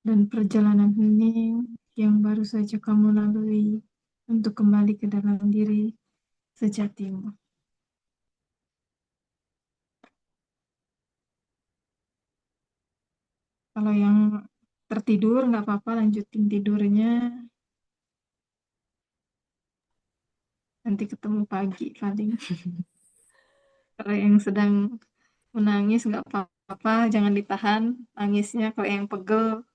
dan perjalanan hening yang baru saja kamu lalui untuk kembali ke dalam diri sejatimu. Kalau yang tertidur nggak apa-apa, lanjutin tidurnya. Nanti ketemu pagi paling. Kalau yang sedang menangis nggak apa-apa, jangan ditahan nangisnya. Kalau yang pegel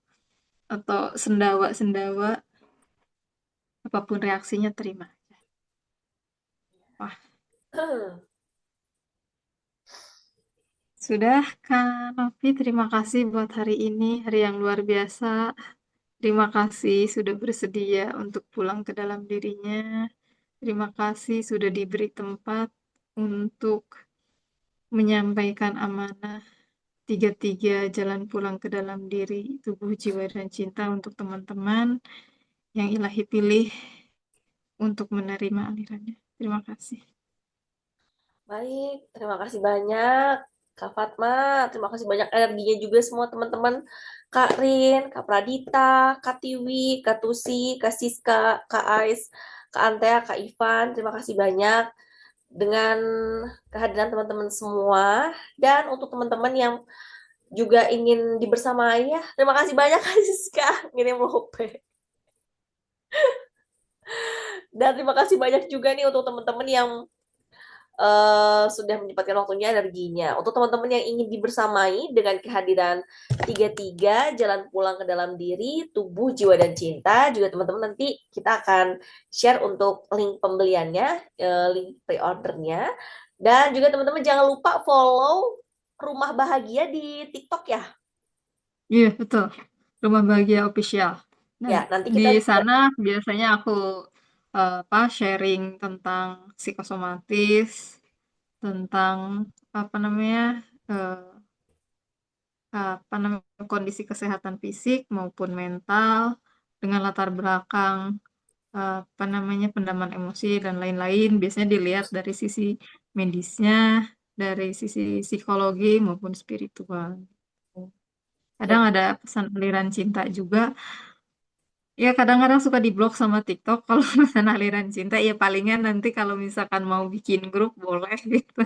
atau sendawa-sendawa, apapun reaksinya terima. Wah, sudah Kak Novi, terima kasih buat hari ini, hari yang luar biasa. Terima kasih sudah bersedia untuk pulang ke dalam dirinya. Terima kasih sudah diberi tempat untuk menyampaikan amanah tiga-tiga jalan pulang ke dalam diri, tubuh, jiwa, dan cinta untuk teman-teman yang Ilahi pilih untuk menerima alirannya. Terima kasih. Baik, terima kasih banyak Kak Fatma, terima kasih banyak energinya juga semua teman-teman. Kak Rin, Kak Pradita, Kak Tiwi, Kak Tusi, Kak Siska, Kak Ais, Kak Antea, Kak Ivan, terima kasih banyak dengan kehadiran teman-teman semua. Dan untuk teman-teman yang juga ingin dibersamai ya, terima kasih banyak Kak Siska, ngirim lope. Dan terima kasih banyak juga nih untuk teman-teman yang sudah menyempatkan waktunya, energinya. Untuk teman-teman yang ingin dibersamai dengan kehadiran tiga-tiga jalan pulang ke dalam diri, tubuh, jiwa, dan cinta, juga teman-teman nanti kita akan share untuk link pembeliannya, link pre-ordernya. Dan juga teman-teman jangan lupa follow Rumah Bahagia di TikTok ya. Iya, betul. Rumah Bahagia Official. Nah, Ya, nanti di kita sana biasanya aku sharing tentang psikosomatis, tentang apa namanya eh, kondisi kesehatan fisik maupun mental dengan latar belakang pendaman emosi dan lain-lain. Biasanya dilihat dari sisi medisnya, dari sisi psikologi maupun spiritual. Kadang ada pesan aliran cinta juga. Ya kadang-kadang suka diblok sama TikTok kalau pesan aliran cinta. Ya palingan nanti kalau misalkan mau bikin grup boleh gitu.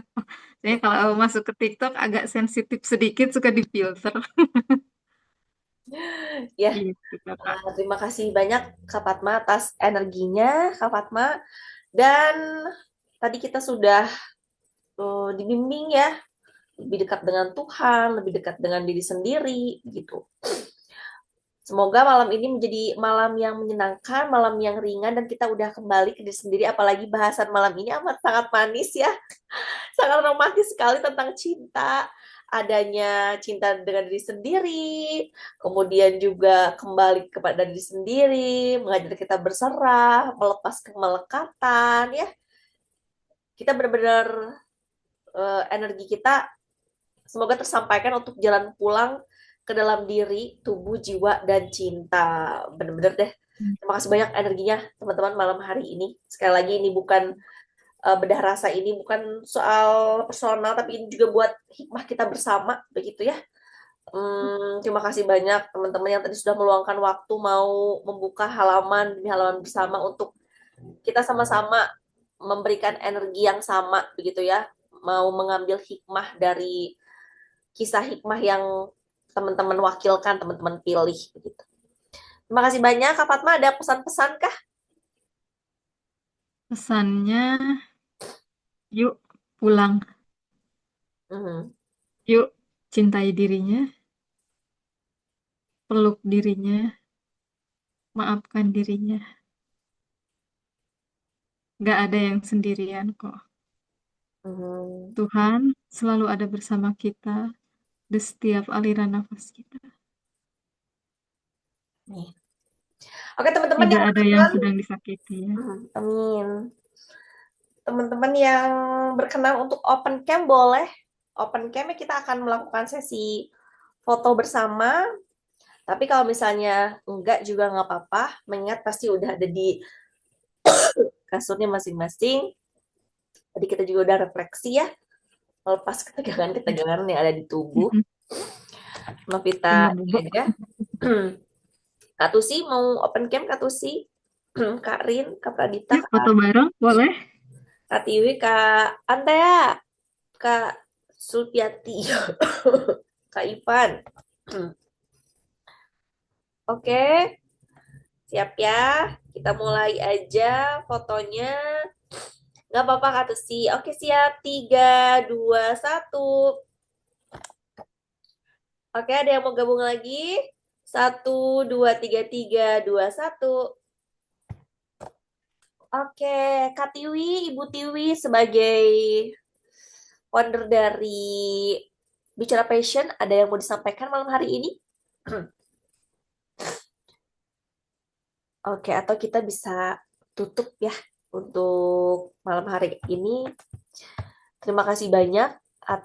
Jadi kalau masuk ke TikTok agak sensitif sedikit, suka difilter. ya. Gitu, Kakak. Terima kasih banyak Kak Fatma atas energinya, Kak Fatma. Dan tadi kita sudah dibimbing ya, lebih dekat dengan Tuhan, lebih dekat dengan diri sendiri, gitu. Semoga malam ini menjadi malam yang menyenangkan, malam yang ringan, dan kita udah kembali ke diri sendiri. Apalagi bahasan malam ini amat sangat manis ya, sangat romantis sekali tentang cinta. Adanya cinta dengan diri sendiri, kemudian juga kembali kepada diri sendiri, mengajar kita berserah, melepas kemelekatan, ya. Kita benar-benar energi kita semoga tersampaikan untuk jalan pulang ke dalam diri, tubuh, jiwa, dan cinta. Bener-bener deh. Terima kasih banyak energinya teman-teman malam hari ini. Sekali lagi ini bukan bedah rasa, ini bukan soal personal, tapi ini juga buat hikmah kita bersama, begitu ya. Terima kasih banyak teman-teman yang tadi sudah meluangkan waktu mau membuka halaman demi halaman bersama untuk kita sama-sama memberikan energi yang sama, begitu ya. Mau mengambil hikmah dari kisah hikmah yang teman-teman wakilkan, teman-teman pilih begitu. Terima kasih banyak Kak Fatma, ada pesan-pesan kah? Pesannya, yuk pulang, Mhm. yuk cintai dirinya, peluk dirinya, maafkan dirinya. Gak ada yang sendirian kok. Mhm. Tuhan selalu ada bersama kita di setiap aliran nafas kita. Nih. Oke, teman-teman Tidak yang ada yang berkenan, sedang disakiti ya. amin. Teman-teman yang berkenan untuk open cam boleh. Open cam kita akan melakukan sesi foto bersama. Tapi kalau misalnya enggak juga nggak apa-apa. Mengingat pasti udah ada di kasurnya masing-masing. Tadi kita juga udah refleksi ya. Melepas ketegangan-ketegangan yang ada di tubuh. Novita Bener, ini Bu. aja. Kak Tusi mau open cam, Kak Tusi? Kak Rin, Kak Pradita, Yuk foto bareng, boleh? Kak Tiwi, Kak Antea, Kak Sulpiati, Kak Ivan. Oke, siap ya. Kita mulai aja fotonya. Nggak apa-apa Kak Tusi. Oke, siap. 3, 2, 1. Oke, ada yang mau gabung lagi? 1, 2, 3, 3, 2, 1. Oke, Kak Tiwi, Ibu Tiwi sebagai founder dari Bicara Passion, ada yang mau disampaikan malam hari ini? Oke, atau kita bisa tutup ya untuk malam hari ini. Terima kasih banyak atas